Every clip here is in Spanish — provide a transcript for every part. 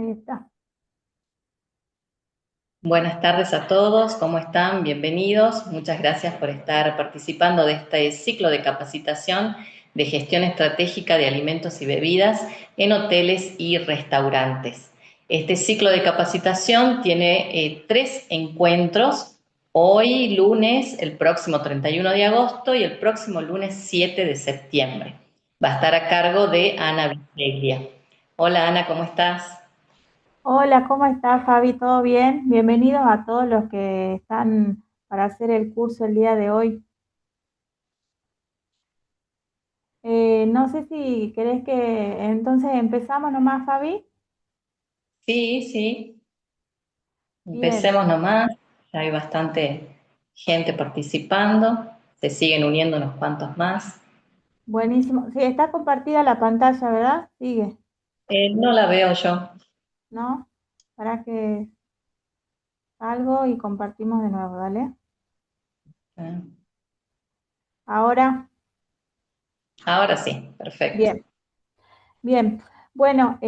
Ahí está. Buenas tardes a todos, ¿cómo están? Bienvenidos. Muchas gracias por estar participando de este ciclo de capacitación de gestión estratégica de alimentos y bebidas en hoteles y restaurantes. Este ciclo de capacitación tiene tres encuentros, hoy lunes, el próximo 31 de agosto y el próximo lunes 7 de septiembre. Va a estar a cargo de Ana Vizceglia. Hola Ana, ¿cómo estás? Hola, ¿cómo estás, Fabi? ¿Todo bien? Bienvenidos a todos los que están para hacer el curso el día de hoy. No sé si querés que entonces empezamos nomás, Fabi. Sí, sí. Bien, Empecemos nomás, ya hay bastante gente participando, se siguen uniendo unos cuantos más. buenísimo. Sí, está compartida la pantalla, ¿verdad? Sigue, No la veo yo. ¿no? Para que salgo y compartimos de nuevo, ¿vale? Eh, Ahora, Ahora sí, perfecto. bien. Bien, bueno,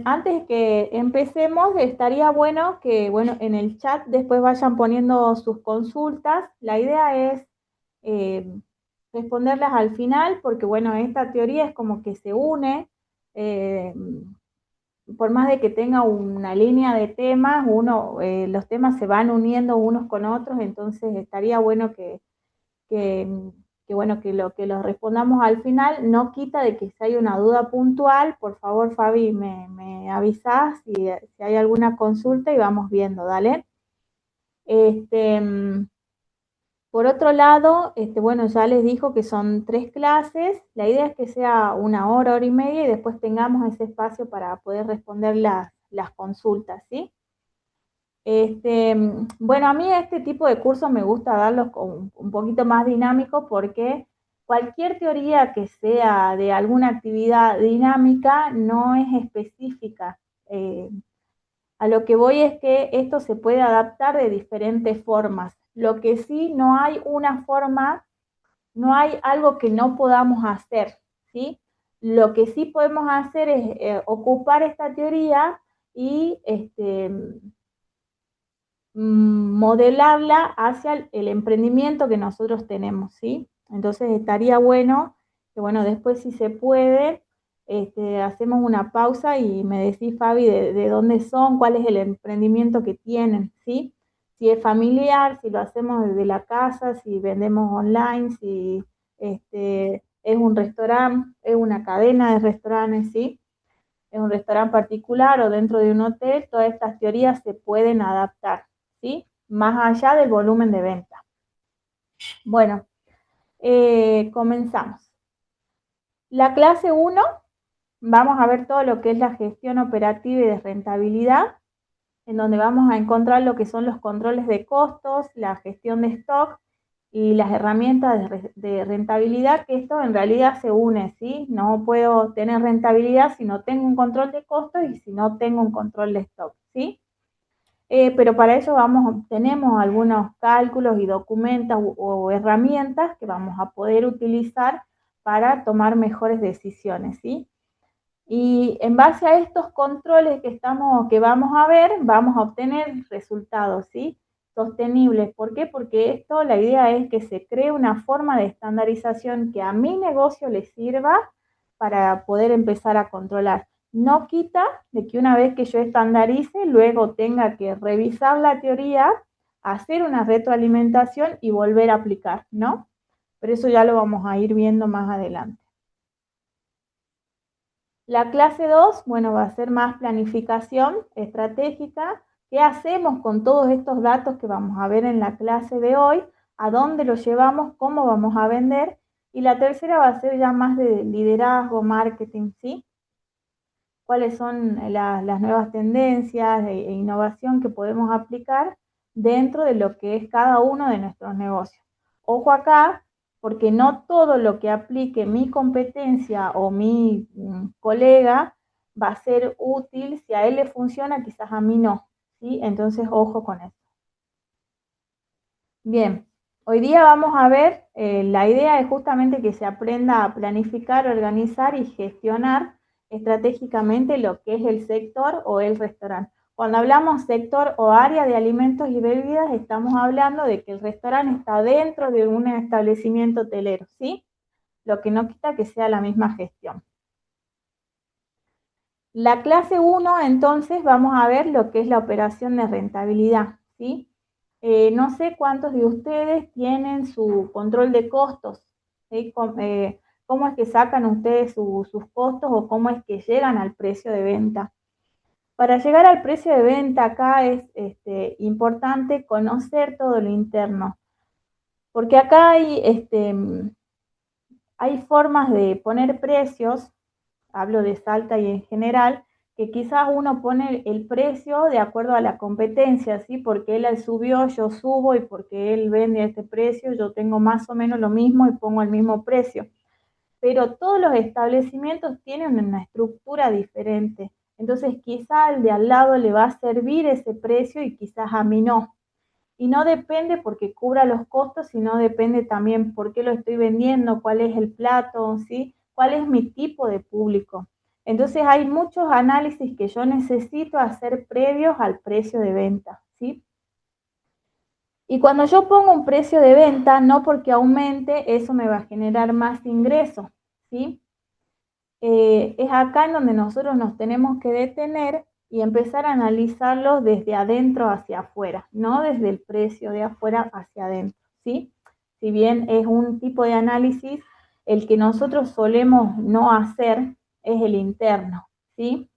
antes que empecemos, estaría bueno que, bueno, en el chat después vayan poniendo sus consultas. La idea es eh, responderlas al final, porque, bueno, esta teoría es como que se une, eh, por más de que tenga una línea de temas, los temas se van uniendo unos con otros, entonces estaría bueno que, bueno, que lo respondamos al final, no quita de que si hay una duda puntual, por favor, Fabi, me avisás si hay alguna consulta y vamos viendo, dale. Este, por otro lado, bueno, ya les dijo que son 3 clases, la idea es que sea una hora, hora y media y después tengamos ese espacio para poder responder las consultas, ¿sí? Bueno, a mí este tipo de cursos me gusta darlos con un poquito más dinámico porque cualquier teoría que sea de alguna actividad dinámica no es específica. A lo que voy es que esto se puede adaptar de diferentes formas. Lo que sí, no hay una forma, no hay algo que no podamos hacer, ¿sí? Lo que sí podemos hacer es ocupar esta teoría y modelarla hacia el emprendimiento que nosotros tenemos, ¿sí? Entonces estaría bueno que, bueno, después si se puede, hacemos una pausa y me decís, Fabi, de dónde son, cuál es el emprendimiento que tienen, ¿sí? Si es familiar, si lo hacemos desde la casa, si vendemos online, si es un restaurante, es una cadena de restaurantes, ¿sí? Es un restaurante particular o dentro de un hotel, todas estas teorías se pueden adaptar, ¿sí? Más allá del volumen de venta. Bueno, comenzamos. La clase 1, vamos a ver todo lo que es la gestión operativa y de rentabilidad, en donde vamos a encontrar lo que son los controles de costos, la gestión de stock y las herramientas de rentabilidad, que esto en realidad se une, ¿sí? No puedo tener rentabilidad si no tengo un control de costos y si no tengo un control de stock, ¿sí? Pero para ello tenemos algunos cálculos y documentos o herramientas que vamos a poder utilizar para tomar mejores decisiones, ¿sí? Y en base a estos controles que vamos a ver, vamos a obtener resultados, ¿sí? Sostenibles. ¿Por qué? Porque esto, la idea es que se cree una forma de estandarización que a mi negocio le sirva para poder empezar a controlar. No quita de que una vez que yo estandarice, luego tenga que revisar la teoría, hacer una retroalimentación y volver a aplicar, ¿no? Pero eso ya lo vamos a ir viendo más adelante. La clase 2, bueno, va a ser más planificación estratégica. ¿Qué hacemos con todos estos datos que vamos a ver en la clase de hoy? ¿A dónde los llevamos? ¿Cómo vamos a vender? Y la tercera va a ser ya más de liderazgo, marketing, ¿sí? ¿Cuáles son las nuevas tendencias e innovación que podemos aplicar dentro de lo que es cada uno de nuestros negocios? Ojo acá, porque no todo lo que aplique mi competencia o mi colega va a ser útil. Si a él le funciona, quizás a mí no, ¿sí? Entonces, ojo con eso. Bien, hoy día vamos a ver, la idea es justamente que se aprenda a planificar, organizar y gestionar estratégicamente lo que es el sector o el restaurante. Cuando hablamos sector o área de alimentos y bebidas, estamos hablando de que el restaurante está dentro de un establecimiento hotelero, ¿sí? Lo que no quita que sea la misma gestión. La clase 1, entonces, vamos a ver lo que es la operación de rentabilidad, ¿sí? No sé cuántos de ustedes tienen su control de costos, ¿sí? ¿Cómo es que sacan ustedes sus costos o cómo es que llegan al precio de venta? Para llegar al precio de venta acá es importante conocer todo lo interno, porque acá hay formas de poner precios, hablo de Salta y en general, que quizás uno pone el precio de acuerdo a la competencia, ¿sí? Porque él subió, yo subo, y porque él vende a este precio, yo tengo más o menos lo mismo y pongo el mismo precio. Pero todos los establecimientos tienen una estructura diferente. Entonces quizás al de al lado le va a servir ese precio y quizás a mí no. Y no depende porque cubra los costos, sino depende también por qué lo estoy vendiendo, cuál es el plato, ¿sí? Cuál es mi tipo de público. Entonces hay muchos análisis que yo necesito hacer previos al precio de venta, ¿sí? Y cuando yo pongo un precio de venta, no porque aumente, eso me va a generar más ingresos, ¿sí? Es acá en donde nosotros nos tenemos que detener y empezar a analizarlo desde adentro hacia afuera, no desde el precio de afuera hacia adentro, ¿sí? Si bien es un tipo de análisis, el que nosotros solemos no hacer es el interno, ¿sí?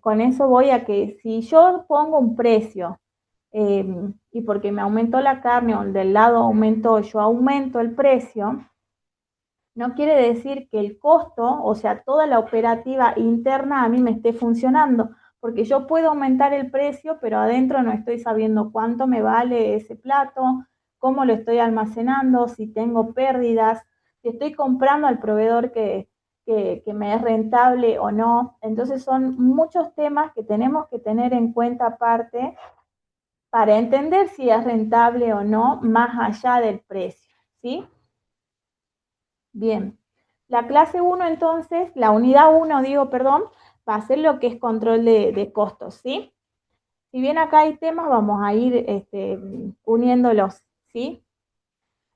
Con eso voy a que si yo pongo un precio eh, y porque me aumentó la carne o del lado aumentó, yo aumento el precio, no quiere decir que el costo, o sea, toda la operativa interna a mí me esté funcionando, porque yo puedo aumentar el precio, pero adentro no estoy sabiendo cuánto me vale ese plato, cómo lo estoy almacenando, si tengo pérdidas, si estoy comprando al proveedor que me es rentable o no. Entonces son muchos temas que tenemos que tener en cuenta aparte para entender si es rentable o no, más allá del precio, ¿sí? Bien, la clase 1 entonces, la unidad 1 digo, perdón, va a ser lo que es control de costos, ¿sí? Si bien acá hay temas, vamos a ir uniéndolos, ¿sí?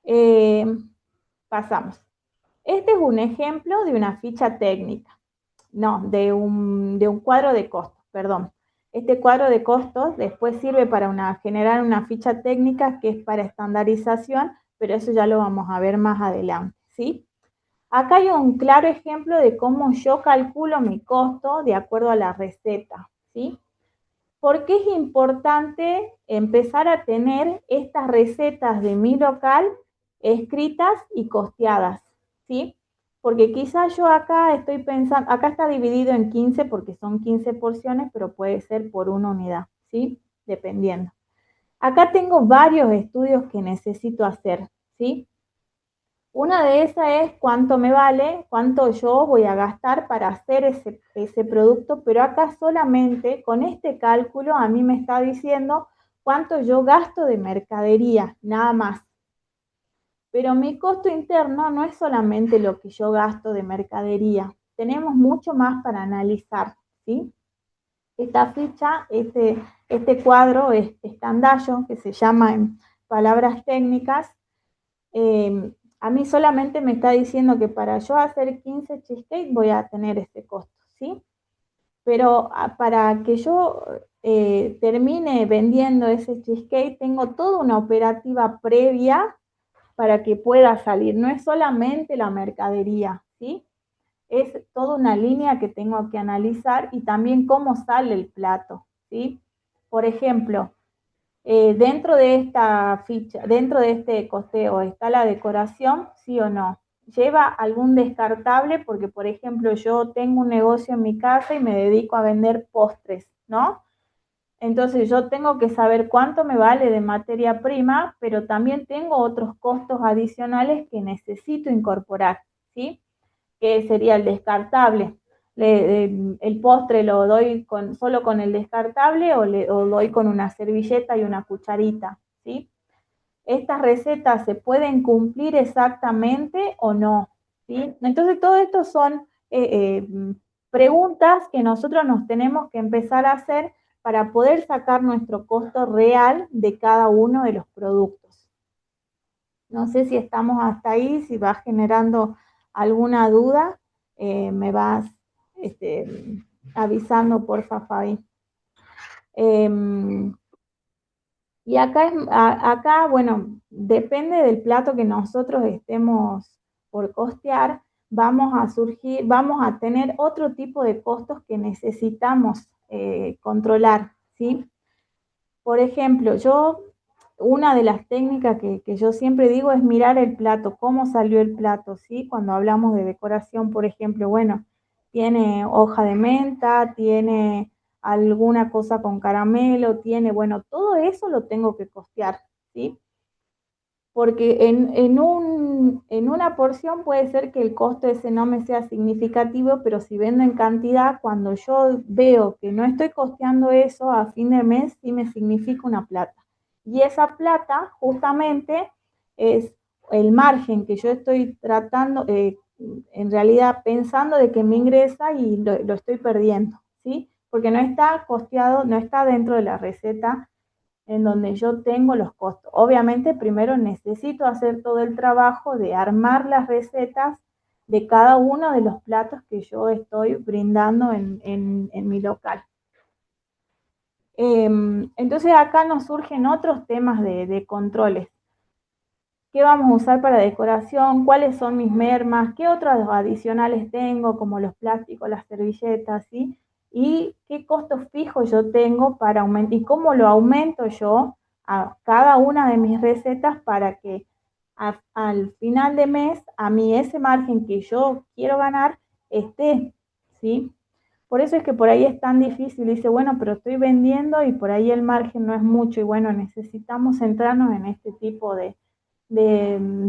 Eh, pasamos. Este es un ejemplo de una ficha técnica, no, de un cuadro de costos, perdón. Este cuadro de costos después sirve para generar una ficha técnica que es para estandarización, pero eso ya lo vamos a ver más adelante, ¿sí? Acá hay un claro ejemplo de cómo yo calculo mi costo de acuerdo a la receta, ¿sí? ¿Por qué es importante empezar a tener estas recetas de mi local escritas y costeadas, ¿sí? Porque quizás yo acá estoy pensando, acá está dividido en 15 porque son 15 porciones, pero puede ser por una unidad, ¿sí? Dependiendo. Acá tengo varios estudios que necesito hacer, ¿sí? Una de esas es cuánto me vale, cuánto yo voy a gastar para hacer ese producto, pero acá solamente con este cálculo a mí me está diciendo cuánto yo gasto de mercadería, nada más. Pero mi costo interno no es solamente lo que yo gasto de mercadería, tenemos mucho más para analizar, ¿sí? Esta ficha, este cuadro, este escandallo, que se llama en palabras técnicas, eh, a mí solamente me está diciendo que para yo hacer 15 cheesecake voy a tener este costo, ¿sí? Pero para que yo termine vendiendo ese cheesecake, tengo toda una operativa previa para que pueda salir. No es solamente la mercadería, ¿sí? Es toda una línea que tengo que analizar y también cómo sale el plato, ¿sí? Por ejemplo, dentro de esta ficha, dentro de este costeo, ¿está la decoración? ¿Sí o no? ¿Lleva algún descartable? Porque, por ejemplo, yo tengo un negocio en mi casa y me dedico a vender postres, ¿no? Entonces yo tengo que saber cuánto me vale de materia prima, pero también tengo otros costos adicionales que necesito incorporar, ¿sí? Que sería el descartable. El postre lo doy solo con el descartable o doy con una servilleta y una cucharita, ¿sí? Estas recetas se pueden cumplir exactamente o no, ¿sí? Entonces todo esto son preguntas que nosotros nos tenemos que empezar a hacer para poder sacar nuestro costo real de cada uno de los productos. No sé si estamos hasta ahí, si vas generando alguna duda, me vas avisando, porfa, Fabi. Y acá, bueno, depende del plato que nosotros estemos por costear, vamos a tener otro tipo de costos que necesitamos controlar, ¿sí? Por ejemplo, una de las técnicas que yo siempre digo es mirar el plato, cómo salió el plato, ¿sí? Cuando hablamos de decoración, por ejemplo, bueno, tiene hoja de menta, tiene alguna cosa con caramelo, tiene, bueno, todo eso lo tengo que costear, ¿sí? Porque en una porción puede ser que el costo ese no me sea significativo, pero si vendo en cantidad, cuando yo veo que no estoy costeando eso, a fin de mes sí me significa una plata. Y esa plata justamente es el margen que yo estoy tratando, en realidad pensando de que me ingresa y lo estoy perdiendo, ¿sí? Porque no está costeado, no está dentro de la receta en donde yo tengo los costos. Obviamente, primero necesito hacer todo el trabajo de armar las recetas de cada uno de los platos que yo estoy brindando en mi local. Entonces acá nos surgen otros temas de controles. ¿Qué vamos a usar para decoración? ¿Cuáles son mis mermas? ¿Qué otros adicionales tengo, como los plásticos, las servilletas, ¿sí? ¿Y qué costos fijos yo tengo para aumentar? ¿Y cómo lo aumento yo a cada una de mis recetas para que al final de mes a mí ese margen que yo quiero ganar esté, ¿sí? Por eso es que por ahí es tan difícil. Dice, bueno, pero estoy vendiendo y por ahí el margen no es mucho. Y bueno, necesitamos centrarnos en este tipo de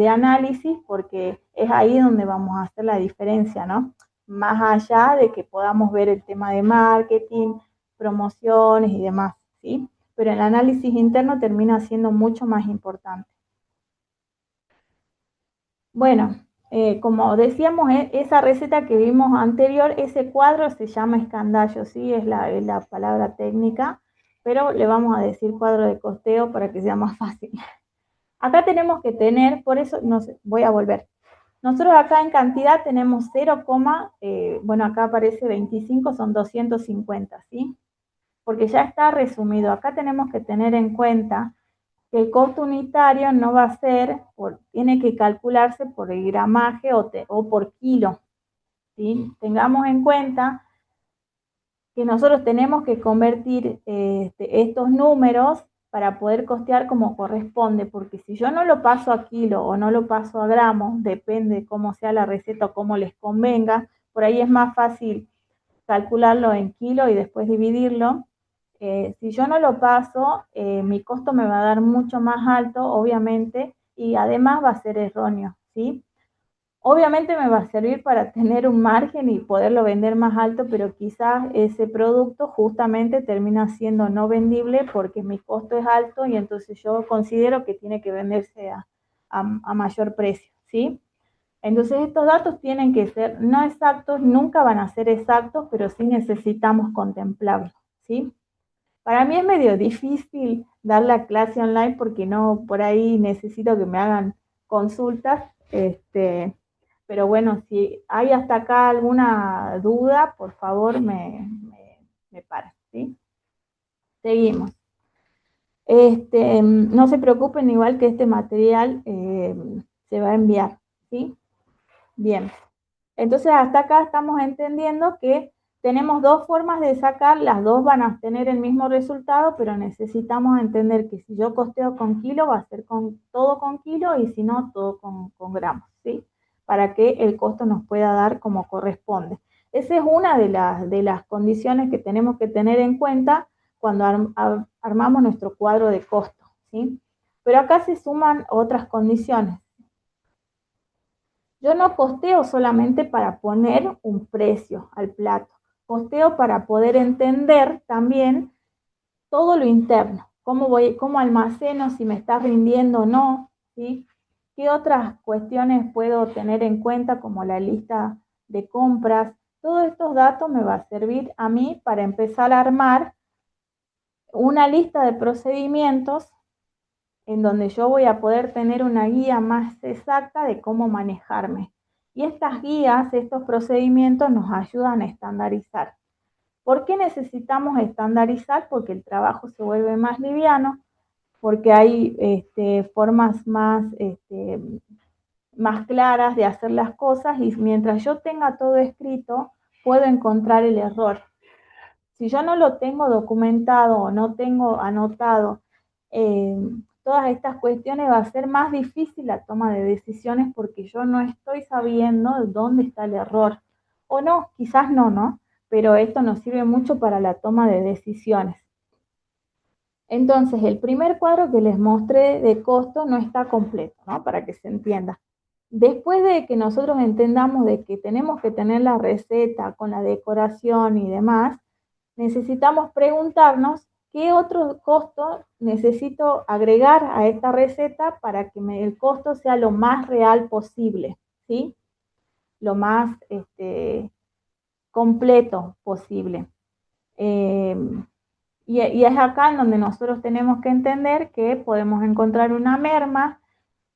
análisis porque es ahí donde vamos a hacer la diferencia, ¿no? Más allá de que podamos ver el tema de marketing, promociones y demás, ¿sí? Pero el análisis interno termina siendo mucho más importante. Bueno, como decíamos, esa receta que vimos anterior, ese cuadro se llama escandallo, ¿sí? Es la palabra técnica, pero le vamos a decir cuadro de costeo para que sea más fácil. Acá tenemos que tener, por eso, no sé, voy a volver. Nosotros acá en cantidad tenemos 0, bueno, acá aparece 25, son 250, ¿sí? Porque ya está resumido. Acá tenemos que tener en cuenta que el costo unitario no va a ser, tiene que calcularse por el gramaje o por kilo, ¿sí? Tengamos en cuenta que nosotros tenemos que convertir estos números para poder costear como corresponde, porque si yo no lo paso a kilo o no lo paso a gramos, depende de cómo sea la receta o cómo les convenga, por ahí es más fácil calcularlo en kilo y después dividirlo. Si yo no lo paso, mi costo me va a dar mucho más alto, obviamente, y además va a ser erróneo, ¿sí? Obviamente me va a servir para tener un margen y poderlo vender más alto, pero quizás ese producto justamente termina siendo no vendible porque mi costo es alto y entonces yo considero que tiene que venderse a mayor precio, ¿sí? Entonces estos datos tienen que ser no exactos, nunca van a ser exactos, pero sí necesitamos contemplarlos, ¿sí? Para mí es medio difícil dar la clase online porque no, por ahí necesito que me hagan consultas, pero bueno, si hay hasta acá alguna duda, por favor me paras, ¿sí? Seguimos. No se preocupen, igual que este material se va a enviar, ¿sí? Bien. Entonces, hasta acá estamos entendiendo que tenemos dos formas de sacar, las dos van a tener el mismo resultado, pero necesitamos entender que si yo costeo con kilo, va a ser todo con kilo y si no, todo con gramos, ¿sí? Para que el costo nos pueda dar como corresponde. Esa es una de las condiciones que tenemos que tener en cuenta cuando armamos nuestro cuadro de costo, ¿sí? Pero acá se suman otras condiciones. Yo no costeo solamente para poner un precio al plato, costeo para poder entender también todo lo interno, cómo almaceno, si me está rindiendo o no, ¿sí? ¿Qué otras cuestiones puedo tener en cuenta como la lista de compras. Todos estos datos me va a servir a mí para empezar a armar una lista de procedimientos en donde yo voy a poder tener una guía más exacta de cómo manejarme. Y estas guías, estos procedimientos nos ayudan a estandarizar. ¿Por qué necesitamos estandarizar? Porque el trabajo se vuelve más liviano, porque hay formas más claras de hacer las cosas y mientras yo tenga todo escrito, puedo encontrar el error. Si yo no lo tengo documentado o no tengo anotado todas estas cuestiones, va a ser más difícil la toma de decisiones porque yo no estoy sabiendo dónde está el error. O no, quizás no, pero esto nos sirve mucho para la toma de decisiones. Entonces, el primer cuadro que les mostré de costo no está completo, ¿no? Para que se entienda. Después de que nosotros entendamos de que tenemos que tener la receta con la decoración y demás, necesitamos preguntarnos qué otro costo necesito agregar a esta receta para que el costo sea lo más real posible, ¿sí? Lo más completo posible. Y es acá en donde nosotros tenemos que entender que podemos encontrar una merma.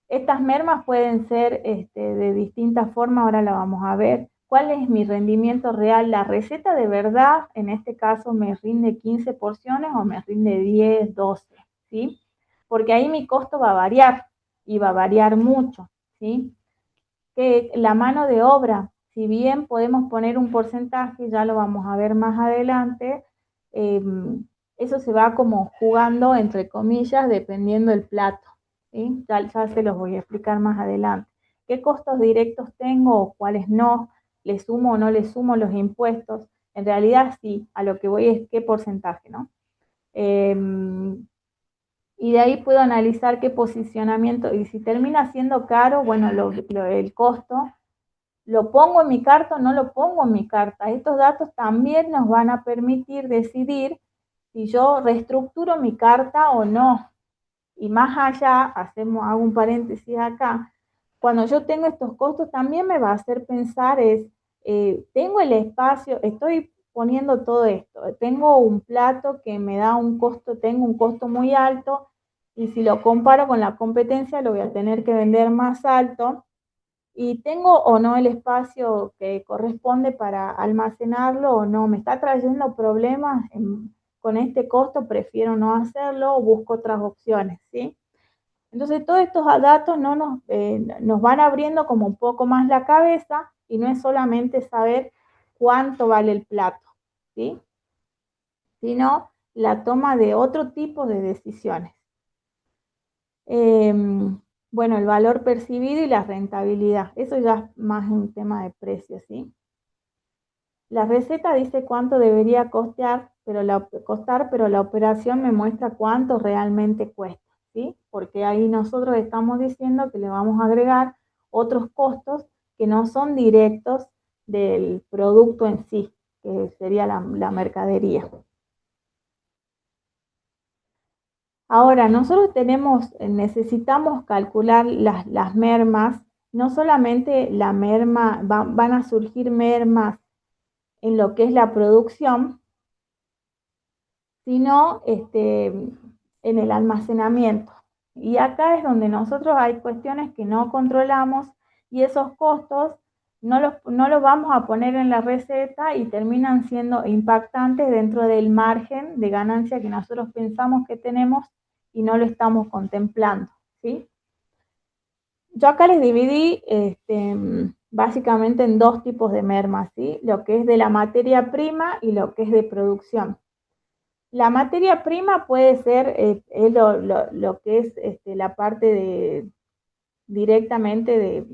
Estas mermas pueden ser de distintas formas, ahora la vamos a ver. ¿Cuál es mi rendimiento real? La receta de verdad, en este caso, me rinde 15 porciones o me rinde 10, 12, ¿sí? Porque ahí mi costo va a variar y va a variar mucho, ¿sí? Que la mano de obra, si bien podemos poner un porcentaje, ya lo vamos a ver más adelante, eso se va como jugando entre comillas dependiendo del plato, ¿sí? Ya se los voy a explicar más adelante. ¿Qué costos directos tengo o cuáles no? ¿Le sumo o no le sumo los impuestos? En realidad sí, a lo que voy es qué porcentaje, ¿no? Y de ahí puedo analizar qué posicionamiento, y si termina siendo caro, bueno, el costo, ¿lo pongo en mi carta o no lo pongo en mi carta? Estos datos también nos van a permitir decidir si yo reestructuro mi carta o no. Y más allá, hago un paréntesis acá, cuando yo tengo estos costos también me va a hacer pensar tengo el espacio, estoy poniendo todo esto, tengo un plato que me da un costo, tengo un costo muy alto, y si lo comparo con la competencia lo voy a tener que vender más alto, y tengo o no el espacio que corresponde para almacenarlo o no, me está trayendo problemas con este costo, prefiero no hacerlo o busco otras opciones, ¿sí? Entonces todos estos datos no nos van abriendo como un poco más la cabeza y no es solamente saber cuánto vale el plato, ¿sí? Sino la toma de otro tipo de decisiones. Bueno, el valor percibido y la rentabilidad, eso ya es más un tema de precio, ¿sí? La receta dice cuánto debería costar, pero la operación me muestra cuánto realmente cuesta, ¿sí? Porque ahí nosotros estamos diciendo que le vamos a agregar otros costos que no son directos del producto en sí, que sería la mercadería. Ahora, nosotros necesitamos calcular las mermas, no solamente la merma, van a surgir mermas en lo que es la producción, sino en el almacenamiento. Y acá es donde nosotros hay cuestiones que no controlamos y esos costos no los vamos a poner en la receta y terminan siendo impactantes dentro del margen de ganancia que nosotros pensamos que tenemos y no lo estamos contemplando, ¿sí? Yo acá les dividí básicamente en dos tipos de mermas, ¿sí? Lo que es de la materia prima y lo que es de producción. La materia prima puede ser es lo que es la parte directamente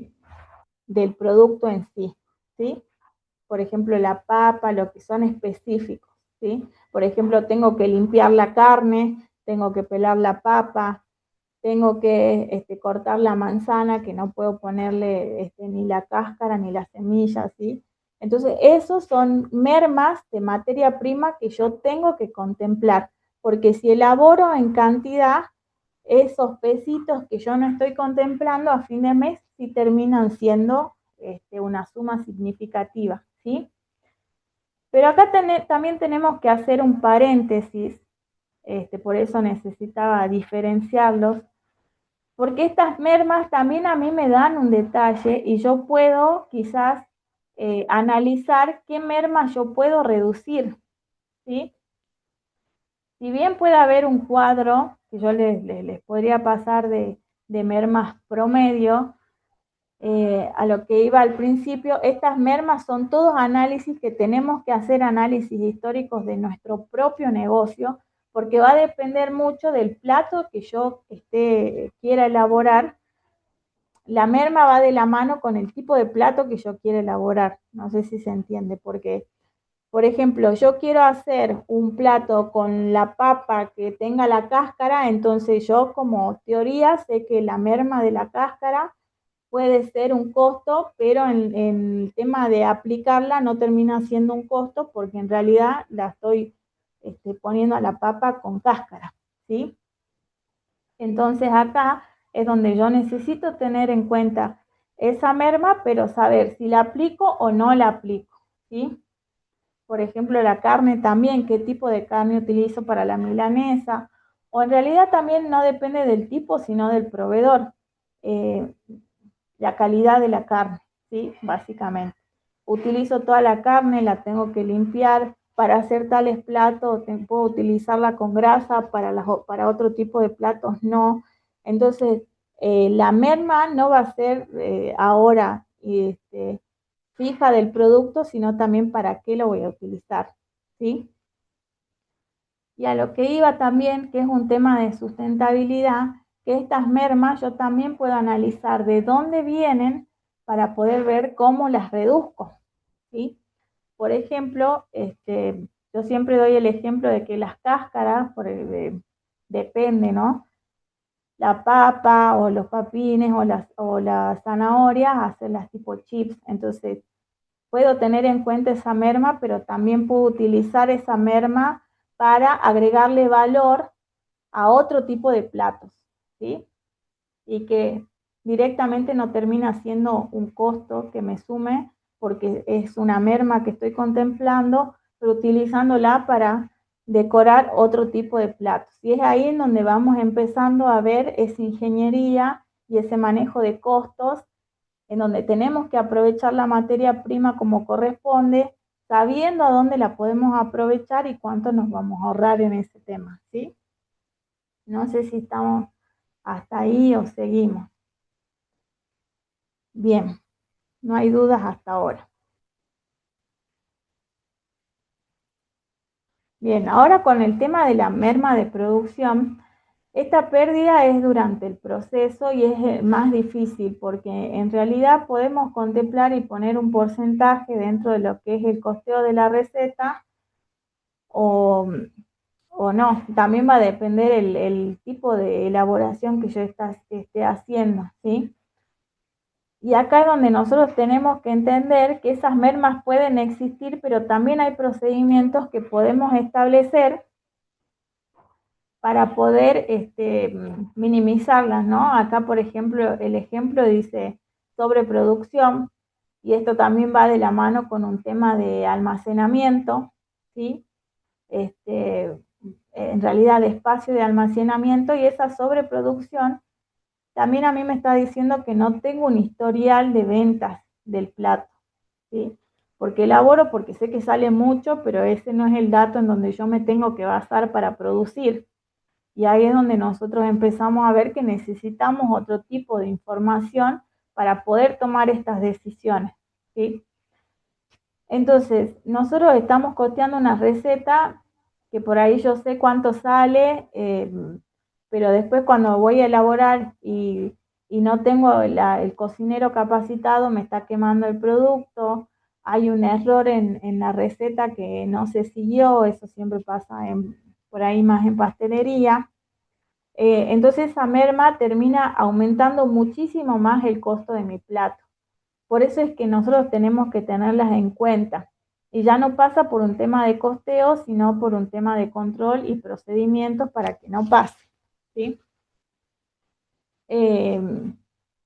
del producto en sí, ¿sí? Por ejemplo, la papa, lo que son específicos, ¿sí? Por ejemplo, tengo que limpiar la carne, tengo que pelar la papa, tengo que cortar la manzana, que no puedo ponerle ni la cáscara ni la semilla, ¿sí? Entonces, esos son mermas de materia prima que yo tengo que contemplar, porque si elaboro en cantidad, esos pesitos que yo no estoy contemplando a fin de mes sí terminan siendo una suma significativa, ¿sí? Pero acá también tenemos que hacer un paréntesis, por eso necesitaba diferenciarlos, porque estas mermas también a mí me dan un detalle y yo puedo quizás analizar qué mermas yo puedo reducir, ¿sí? Si bien puede haber un cuadro que yo les podría pasar de mermas promedio, a lo que iba al principio, estas mermas son todos análisis que tenemos que hacer, análisis históricos de nuestro propio negocio, porque va a depender mucho del plato que yo quiera elaborar. La merma va de la mano con el tipo de plato que yo quiera elaborar. No sé si se entiende, porque, por ejemplo, yo quiero hacer un plato con la papa que tenga la cáscara, entonces yo como teoría sé que la merma de la cáscara puede ser un costo, pero en el tema de aplicarla no termina siendo un costo porque en realidad la estoy poniendo a la papa con cáscara, ¿sí? Entonces acá es donde yo necesito tener en cuenta esa merma, pero saber si la aplico o no la aplico, ¿sí? Por ejemplo, la carne también, qué tipo de carne utilizo para la milanesa, o en realidad también no depende del tipo, sino del proveedor. La calidad de la carne, ¿sí? Básicamente. Utilizo toda la carne, la tengo que limpiar. Para hacer tales platos, puedo utilizarla con grasa, para otro tipo de platos no. Entonces, la merma no va a ser ahora fija del producto, sino también para qué lo voy a utilizar, ¿sí? Y a lo que iba también, que es un tema de sustentabilidad, que estas mermas yo también puedo analizar de dónde vienen para poder ver cómo las reduzco, ¿sí? Por ejemplo, yo siempre doy el ejemplo de que las cáscaras, depende, ¿no? La papa o los papines o las zanahorias, hacerlas tipo chips. Entonces, puedo tener en cuenta esa merma, pero también puedo utilizar esa merma para agregarle valor a otro tipo de platos, ¿sí? Y que directamente no termina siendo un costo que me sume porque es una merma que estoy contemplando, pero utilizándola para decorar otro tipo de platos. Y es ahí en donde vamos empezando a ver esa ingeniería y ese manejo de costos, en donde tenemos que aprovechar la materia prima como corresponde, sabiendo a dónde la podemos aprovechar y cuánto nos vamos a ahorrar en ese tema, ¿sí? No sé si estamos hasta ahí o seguimos. Bien, no hay dudas hasta ahora. Bien, ahora con el tema de la merma de producción, esta pérdida es durante el proceso y es más difícil porque en realidad podemos contemplar y poner un porcentaje dentro de lo que es el costeo de la receta o, o no. También va a depender el tipo de elaboración que yo esté haciendo, ¿sí? Y acá es donde nosotros tenemos que entender que esas mermas pueden existir, pero también hay procedimientos que podemos establecer para poder minimizarlas, ¿no? Acá, por ejemplo, el ejemplo dice sobreproducción, y esto también va de la mano con un tema de almacenamiento, ¿sí? En realidad de espacio de almacenamiento, y esa sobreproducción también a mí me está diciendo que no tengo un historial de ventas del plato, ¿sí? Porque elaboro porque sé que sale mucho, pero ese no es el dato en donde yo me tengo que basar para producir. Y ahí es donde nosotros empezamos a ver que necesitamos otro tipo de información para poder tomar estas decisiones, ¿sí? Entonces, nosotros estamos costeando una receta que por ahí yo sé cuánto sale, pero después cuando voy a elaborar y no tengo el cocinero capacitado, me está quemando el producto, hay un error en la receta que no se siguió, eso siempre pasa por ahí más en pastelería. Entonces esa merma termina aumentando muchísimo más el costo de mi plato. Por eso es que nosotros tenemos que tenerlas en cuenta. Y ya no pasa por un tema de costeo, sino por un tema de control y procedimientos para que no pase, ¿sí?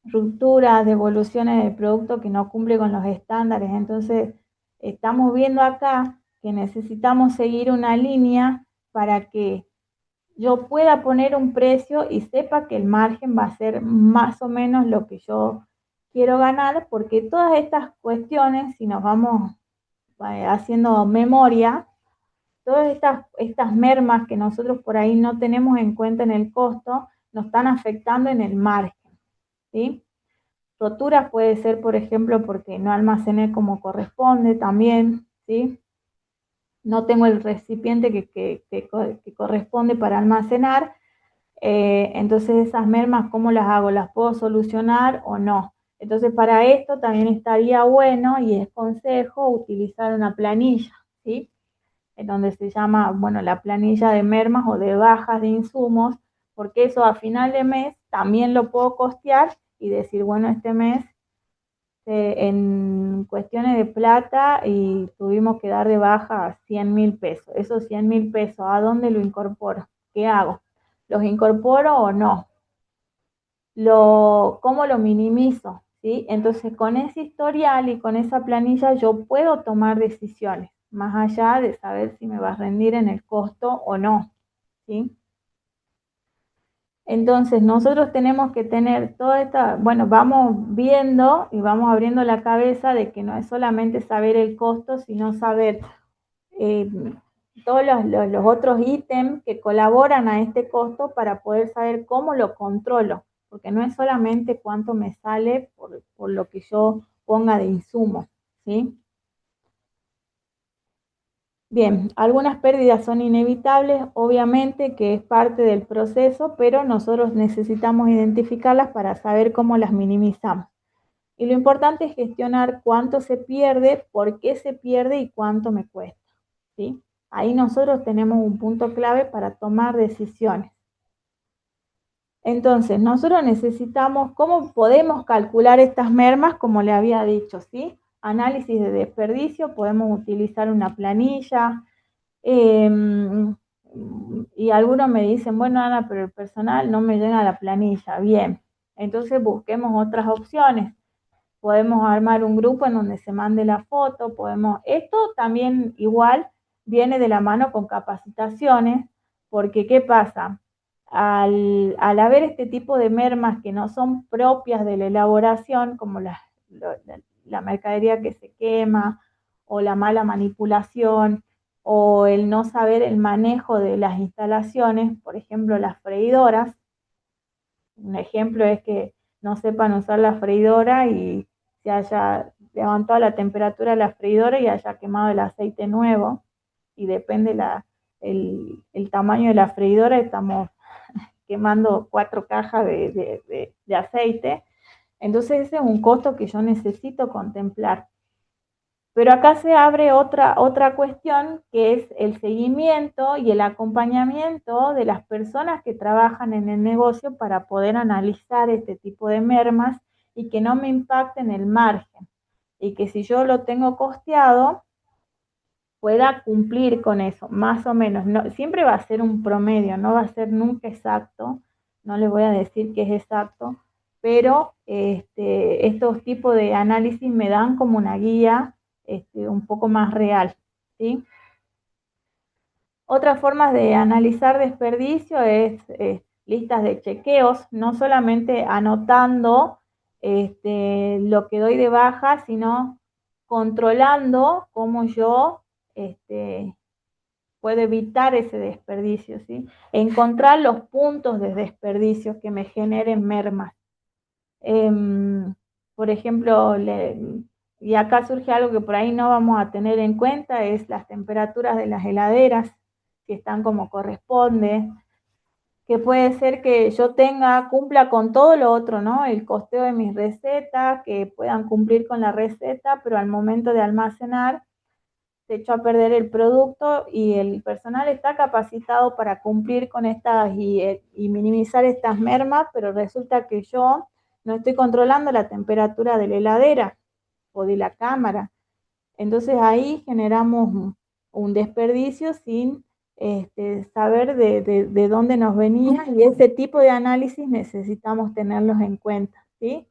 rupturas, devoluciones de producto que no cumple con los estándares. Entonces, estamos viendo acá que necesitamos seguir una línea para que yo pueda poner un precio y sepa que el margen va a ser más o menos lo que yo quiero ganar, porque todas estas cuestiones, si nos vamos haciendo memoria, todas estas mermas que nosotros por ahí no tenemos en cuenta en el costo, nos están afectando en el margen, ¿sí? Roturas puede ser, por ejemplo, porque no almacené como corresponde también, ¿sí? No tengo el recipiente que corresponde para almacenar. Entonces esas mermas, ¿cómo las hago? ¿Las puedo solucionar o no? Entonces para esto también estaría bueno y es consejo utilizar una planilla, ¿sí? En donde se llama, bueno, la planilla de mermas o de bajas de insumos, porque eso a final de mes también lo puedo costear y decir, bueno, este mes en cuestiones de plata y tuvimos que dar de baja 100.000 pesos. Esos 100.000 pesos, ¿a dónde lo incorporo? ¿Qué hago? ¿Los incorporo o no? ¿Cómo lo minimizo? ¿Sí? Entonces, con ese historial y con esa planilla yo puedo tomar decisiones, más allá de saber si me va a rendir en el costo o no. ¿Sí? Entonces, nosotros tenemos que tener toda esta, bueno, vamos viendo y vamos abriendo la cabeza de que no es solamente saber el costo, sino saber eh, todos los otros ítems que colaboran a este costo para poder saber cómo lo controlo, porque no es solamente cuánto me sale por lo que yo ponga de insumos, ¿sí? Bien, algunas pérdidas son inevitables, obviamente que es parte del proceso, pero nosotros necesitamos identificarlas para saber cómo las minimizamos. Y lo importante es gestionar cuánto se pierde, por qué se pierde y cuánto me cuesta, ¿sí? Ahí nosotros tenemos un punto clave para tomar decisiones. Entonces, nosotros necesitamos, ¿cómo podemos calcular estas mermas? Como le había dicho, ¿sí? Análisis de desperdicio, podemos utilizar una planilla, eh, y algunos me dicen, bueno, Ana, pero el personal no me llega a la planilla. Bien, entonces busquemos otras opciones. Podemos armar un grupo en donde se mande la foto, esto también igual viene de la mano con capacitaciones, porque ¿qué pasa? Al haber este tipo de mermas que no son propias de la elaboración, como la mercadería que se quema, o la mala manipulación, o el no saber el manejo de las instalaciones, por ejemplo, las freidoras. Un ejemplo es que no sepan usar la freidora y se haya levantado la temperatura de la freidora y haya quemado el aceite nuevo. Y depende el tamaño de la freidora, estamos quemando 4 cajas de aceite. Entonces ese es un costo que yo necesito contemplar. Pero acá se abre otra cuestión que es el seguimiento y el acompañamiento de las personas que trabajan en el negocio para poder analizar este tipo de mermas y que no me impacten el margen. Y que si yo lo tengo costeado, pueda cumplir con eso, más o menos. No, siempre va a ser un promedio, no va a ser nunca exacto, no les voy a decir que es exacto, pero estos tipos de análisis me dan como una guía un poco más real, ¿sí? Otras formas de analizar desperdicio es listas de chequeos, no solamente anotando lo que doy de baja, sino controlando cómo yo este, puedo evitar ese desperdicio, ¿sí? Encontrar los puntos de desperdicio que me generen mermas. Por ejemplo, y acá surge algo que por ahí no vamos a tener en cuenta, es las temperaturas de las heladeras, que están como corresponde, que puede ser que yo cumpla con todo lo otro, ¿no? El costeo de mis recetas, que puedan cumplir con la receta, pero al momento de almacenar se echó a perder el producto y el personal está capacitado para cumplir con estas y minimizar estas mermas, pero resulta que yo no estoy controlando la temperatura de la heladera o de la cámara. Entonces ahí generamos un desperdicio sin saber de dónde nos venía y ese tipo de análisis necesitamos tenerlos en cuenta, ¿sí?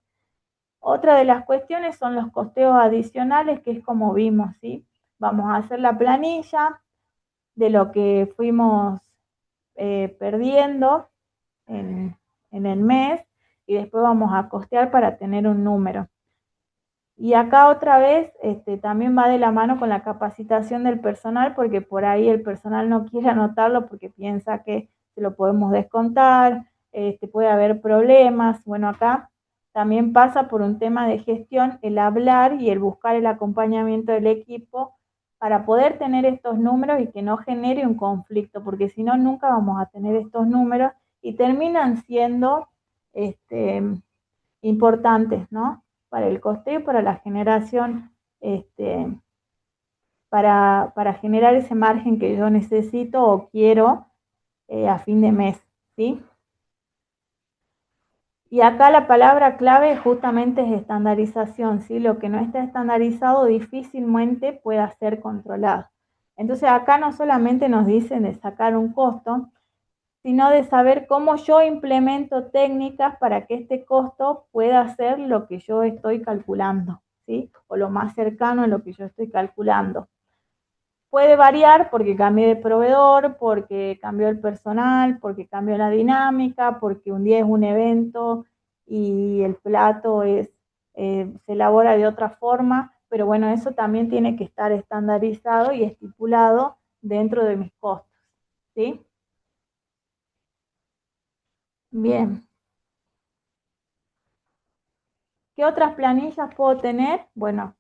Otra de las cuestiones son los costeos adicionales, que es como vimos, ¿sí? Vamos a hacer la planilla de lo que fuimos perdiendo en el mes y después vamos a costear para tener un número. Y acá otra vez también va de la mano con la capacitación del personal, porque por ahí el personal no quiere anotarlo porque piensa que se lo podemos descontar, puede haber problemas. Bueno, acá también pasa por un tema de gestión el hablar y el buscar el acompañamiento del equipo para poder tener estos números y que no genere un conflicto, porque si no, nunca vamos a tener estos números y terminan siendo importantes, ¿no? Para el costeo y para la generación, para generar ese margen que yo necesito o quiero a fin de mes, ¿sí? Y acá la palabra clave justamente es estandarización, ¿sí? Lo que no está estandarizado difícilmente pueda ser controlado. Entonces acá no solamente nos dicen de sacar un costo, sino de saber cómo yo implemento técnicas para que este costo pueda ser lo que yo estoy calculando, ¿sí? O lo más cercano a lo que yo estoy calculando. Puede variar porque cambié de proveedor, porque cambió el personal, porque cambió la dinámica, porque un día es un evento y el plato se elabora de otra forma, pero bueno, eso también tiene que estar estandarizado y estipulado dentro de mis costos, ¿sí? Bien. ¿Qué otras planillas puedo tener? Bueno,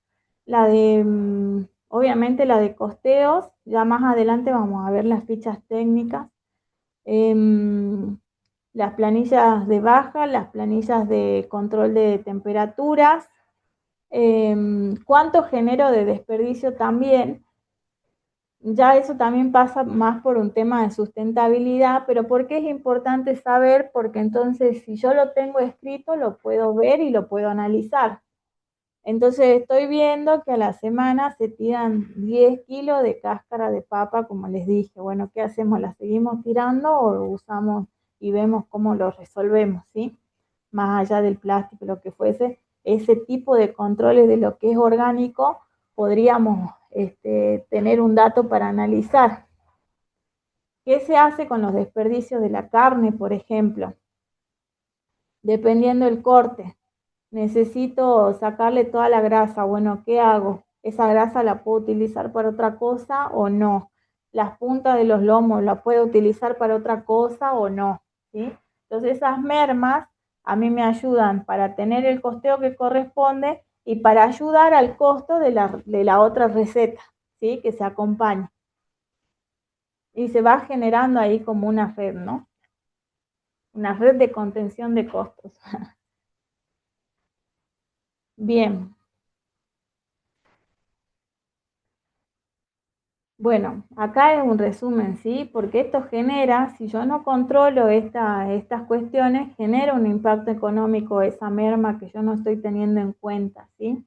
obviamente la de costeos, ya más adelante vamos a ver las fichas técnicas, las planillas de baja, las planillas de control de temperaturas, cuánto genero de desperdicio también. Ya eso también pasa más por un tema de sustentabilidad, pero ¿por qué es importante saber? Porque entonces si yo lo tengo escrito, lo puedo ver y lo puedo analizar. Entonces estoy viendo que a la semana se tiran 10 kilos de cáscara de papa, como les dije. Bueno, ¿qué hacemos? ¿La seguimos tirando o usamos y vemos cómo lo resolvemos, ¿sí? Más allá del plástico, lo que fuese, ese tipo de controles de lo que es orgánico, podríamos tener un dato para analizar. ¿Qué se hace con los desperdicios de la carne, por ejemplo? Dependiendo del corte. Necesito sacarle toda la grasa. Bueno, ¿qué hago? ¿Esa grasa la puedo utilizar para otra cosa o no? Las puntas de los lomos, ¿la puedo utilizar para otra cosa o no? ¿Sí? Entonces esas mermas a mí me ayudan para tener el costeo que corresponde y para ayudar al costo de la otra receta, ¿sí? Que se acompaña. Y se va generando ahí como una red, ¿no? Una red de contención de costos. Bien. Bueno, acá es un resumen, ¿sí? Porque esto genera, si yo no controlo estas cuestiones, genera un impacto económico esa merma que yo no estoy teniendo en cuenta, ¿sí?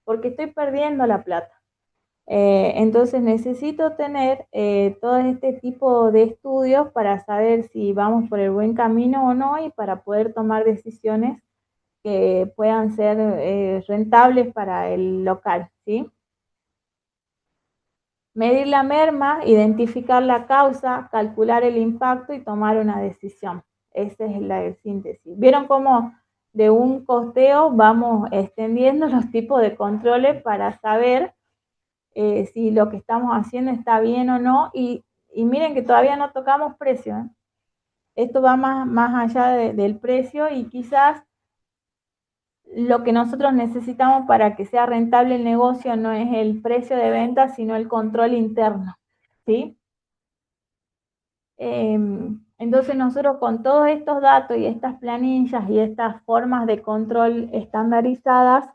Porque estoy perdiendo la plata. Entonces necesito tener todo este tipo de estudios para saber si vamos por el buen camino o no y para poder tomar decisiones que puedan ser rentables para el local, ¿sí? Medir la merma, identificar la causa, calcular el impacto y tomar una decisión. Esa es la síntesis. ¿Vieron cómo de un costeo vamos extendiendo los tipos de controles para saber si lo que estamos haciendo está bien o no? Y miren que todavía no tocamos precio, ¿eh? Esto va más allá del precio y quizás lo que nosotros necesitamos para que sea rentable el negocio no es el precio de venta, sino el control interno, ¿sí? Entonces nosotros con todos estos datos y estas planillas y estas formas de control estandarizadas,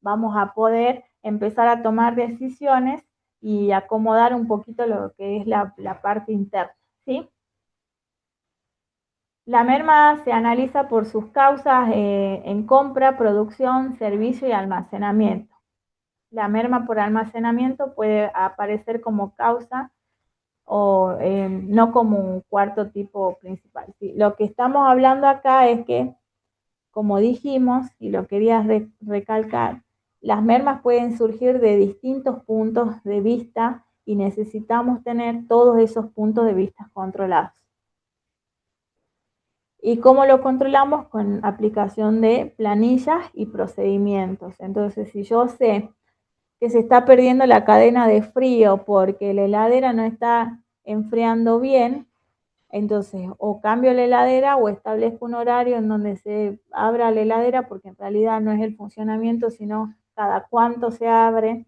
vamos a poder empezar a tomar decisiones y acomodar un poquito lo que es la parte interna, ¿sí? La merma se analiza por sus causas en compra, producción, servicio y almacenamiento. La merma por almacenamiento puede aparecer como causa o no como un cuarto tipo principal. ¿Sí? Lo que estamos hablando acá es que como dijimos, y lo quería recalcar, las mermas pueden surgir de distintos puntos de vista y necesitamos tener todos esos puntos de vista controlados. ¿Y cómo lo controlamos? Con aplicación de planillas y procedimientos. Entonces, si yo sé que se está perdiendo la cadena de frío porque la heladera no está enfriando bien, entonces o cambio la heladera o establezco un horario en donde se abra la heladera, porque en realidad no es el funcionamiento, sino cada cuánto se abre,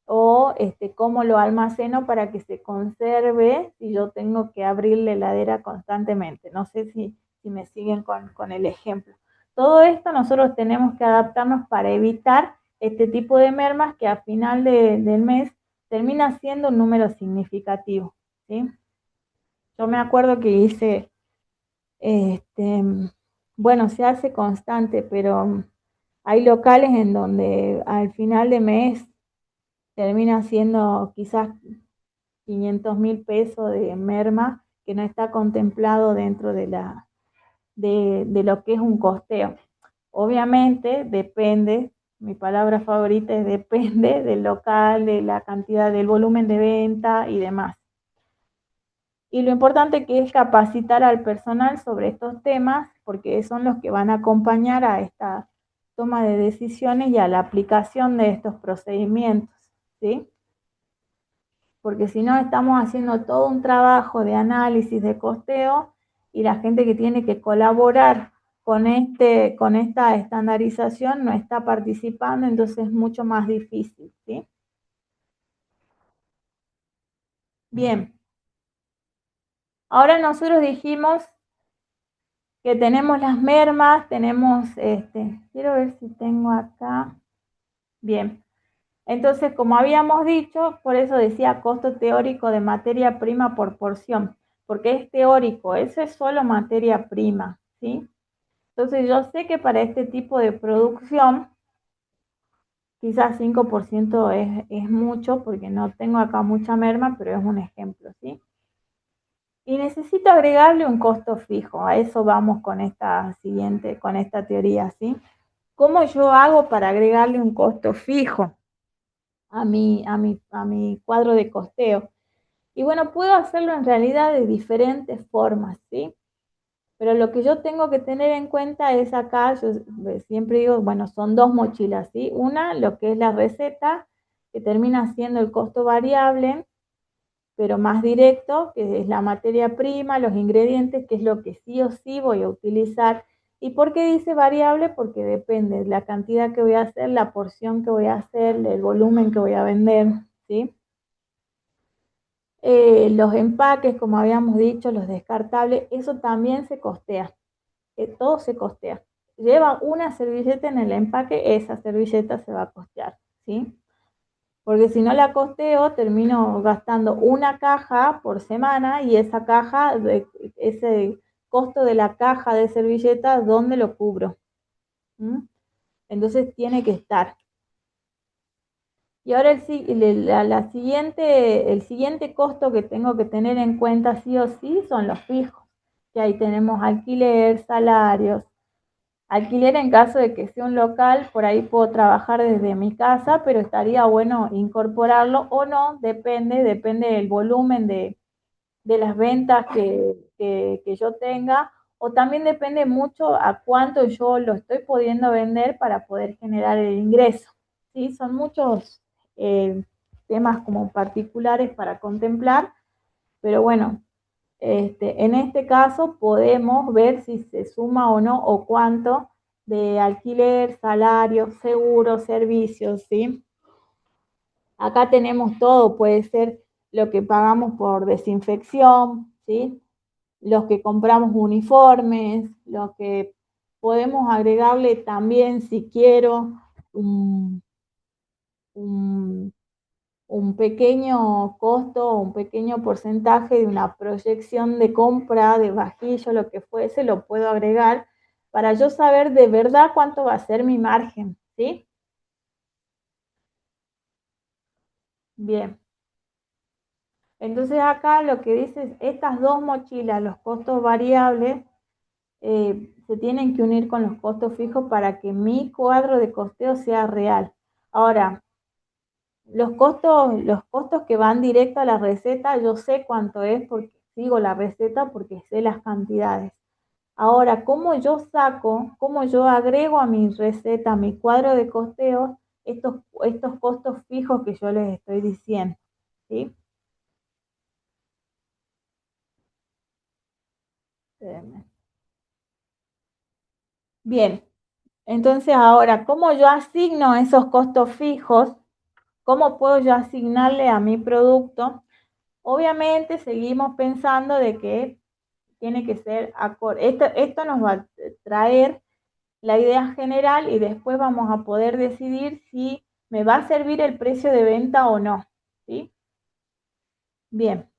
o cómo lo almaceno para que se conserve si yo tengo que abrir la heladera constantemente. No sé si me siguen con el ejemplo. Todo esto nosotros tenemos que adaptarnos para evitar este tipo de mermas que a final del mes termina siendo un número significativo, ¿sí? Yo me acuerdo que hice, este, bueno, se hace constante, pero hay locales en donde al final de mes termina siendo quizás 500.000 pesos de merma que no está contemplado dentro de lo que es un costeo. Obviamente depende, mi palabra favorita es depende del local, de la cantidad, del volumen de venta y demás. Y lo importante que es capacitar al personal sobre estos temas, porque son los que van a acompañar a esta toma de decisiones y a la aplicación de estos procedimientos, ¿sí? Porque si no estamos haciendo todo un trabajo de análisis, de costeo, y la gente que tiene que colaborar con esta estandarización no está participando, entonces es mucho más difícil, ¿sí? Bien, ahora nosotros dijimos que tenemos las mermas, tenemos, quiero ver si tengo acá, bien. Entonces, como habíamos dicho, por eso decía costo teórico de materia prima por porción, porque es teórico, eso es solo materia prima, ¿sí? Entonces, yo sé que para este tipo de producción, quizás 5% es mucho, porque no tengo acá mucha merma, pero es un ejemplo, ¿sí? Y necesito agregarle un costo fijo, a eso vamos con con esta teoría, ¿sí? ¿Cómo yo hago para agregarle un costo fijo a mi cuadro de costeo? Y bueno, puedo hacerlo en realidad de diferentes formas, ¿sí? Pero lo que yo tengo que tener en cuenta es acá, yo siempre digo, bueno, son dos mochilas, ¿sí? Una, lo que es la receta, que termina siendo el costo variable, pero más directo, que es la materia prima, los ingredientes, que es lo que sí o sí voy a utilizar. ¿Y por qué dice variable? Porque depende de la cantidad que voy a hacer, la porción que voy a hacer, el volumen que voy a vender, ¿sí? Los empaques, como habíamos dicho, los descartables, eso también se costea, todo se costea. Lleva una servilleta en el empaque, esa servilleta se va a costear, ¿sí? Porque si no la costeo, termino gastando una caja por semana y esa caja, ese costo de la caja de servilletas, ¿dónde lo cubro? ¿Mm? Entonces tiene que estar. Y ahora el siguiente costo que tengo que tener en cuenta sí o sí son los fijos. Que ahí tenemos alquiler, salarios. Alquiler en caso de que sea un local, por ahí puedo trabajar desde mi casa, pero estaría bueno incorporarlo o no, depende del volumen de las ventas que yo tenga, o también depende mucho a cuánto yo lo estoy pudiendo vender para poder generar el ingreso. ¿Sí? Son muchos eh, temas como particulares para contemplar, pero bueno, en este caso podemos ver si se suma o no, o cuánto de alquiler, salario, seguro, servicios, ¿sí? Acá tenemos todo, puede ser lo que pagamos por desinfección, ¿sí? Los que compramos uniformes, los que podemos agregarle también, si quiero, un, un, un pequeño costo, un pequeño porcentaje de una proyección de compra de vajillo, lo que fuese, lo puedo agregar para yo saber de verdad cuánto va a ser mi margen, ¿sí? Bien. Entonces acá lo que dice es estas dos mochilas, los costos variables, se tienen que unir con los costos fijos para que mi cuadro de costeo sea real. Ahora, los costos que van directo a la receta, yo sé cuánto es porque sigo la receta porque sé las cantidades. Ahora, cómo yo agrego a mi receta, a mi cuadro de costeo, estos costos fijos que yo les estoy diciendo, ¿sí? Bien, entonces ahora, ¿cómo yo asigno esos costos fijos? ¿Cómo puedo yo asignarle a mi producto? Obviamente seguimos pensando de que tiene que ser acorde. Esto nos va a traer la idea general y después vamos a poder decidir si me va a servir el precio de venta o no, ¿sí? Bien,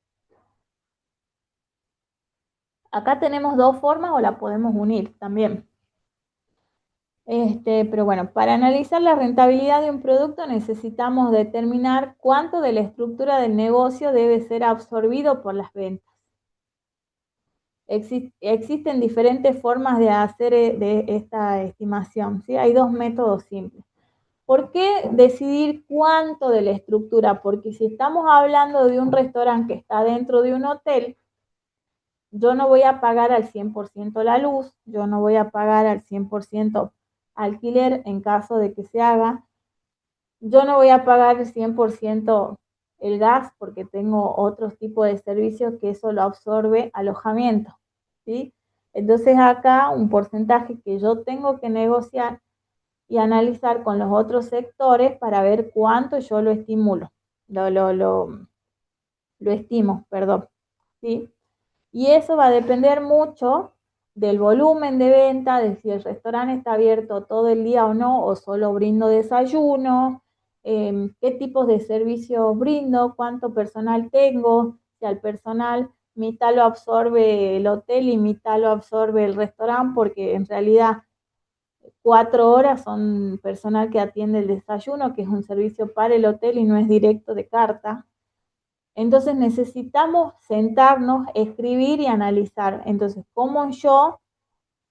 acá tenemos dos formas o la podemos unir también. Pero bueno, para analizar la rentabilidad de un producto necesitamos determinar cuánto de la estructura del negocio debe ser absorbido por las ventas. Existen diferentes formas de hacer de esta estimación, ¿sí? Hay dos métodos simples. ¿Por qué decidir cuánto de la estructura? Porque si estamos hablando de un restaurante que está dentro de un hotel, yo no voy a pagar al 100% la luz, yo no voy a pagar al 100% alquiler en caso de que se haga, yo no voy a pagar el 100% el gas porque tengo otros tipos de servicios que eso lo absorbe alojamiento, ¿sí? Entonces acá un porcentaje que yo tengo que negociar y analizar con los otros sectores para ver cuánto yo lo estimulo, lo estimo, perdón, ¿sí? Y eso va a depender mucho del volumen de venta, de si el restaurante está abierto todo el día o no, o solo brindo desayuno, qué tipos de servicios brindo, cuánto personal tengo, si al personal mitad lo absorbe el hotel y mitad lo absorbe el restaurante, porque en realidad 4 horas son personal que atiende el desayuno, que es un servicio para el hotel y no es directo de carta. Entonces necesitamos sentarnos, escribir y analizar. Entonces, cómo yo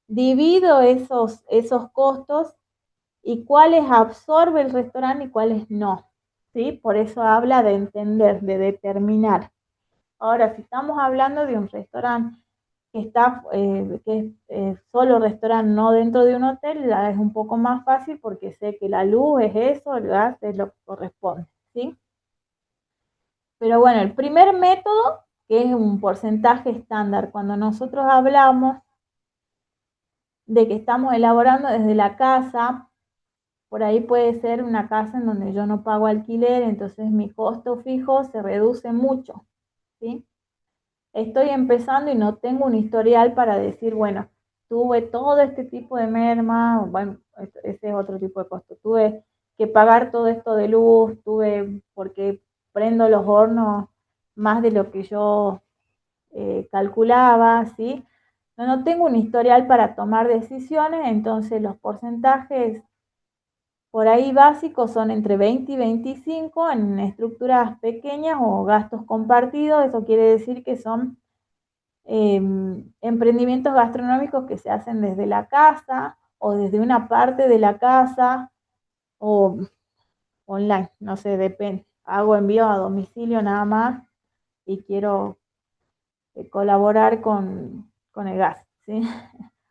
divido esos costos y cuáles absorbe el restaurante y cuáles no. ¿Sí? Por eso habla de entender, de determinar. Ahora, si estamos hablando de un restaurante que es solo restaurante, no dentro de un hotel, ya es un poco más fácil porque sé que la luz es eso, el gas es lo que corresponde, ¿sí? Pero bueno, el primer método, que es un porcentaje estándar, cuando nosotros hablamos de que estamos elaborando desde la casa, por ahí puede ser una casa en donde yo no pago alquiler, entonces mi costo fijo se reduce mucho, ¿sí? Estoy empezando y no tengo un historial para decir, bueno, tuve todo este tipo de merma, bueno, ese es otro tipo de costo, tuve que pagar todo esto de luz, tuve porque prendo los hornos más de lo que yo calculaba, ¿sí? No tengo un historial para tomar decisiones, entonces los porcentajes por ahí básicos son entre 20 y 25 en estructuras pequeñas o gastos compartidos, eso quiere decir que son emprendimientos gastronómicos que se hacen desde la casa o desde una parte de la casa o online, no sé, depende. Hago envío a domicilio nada más y quiero colaborar con el gas, ¿sí?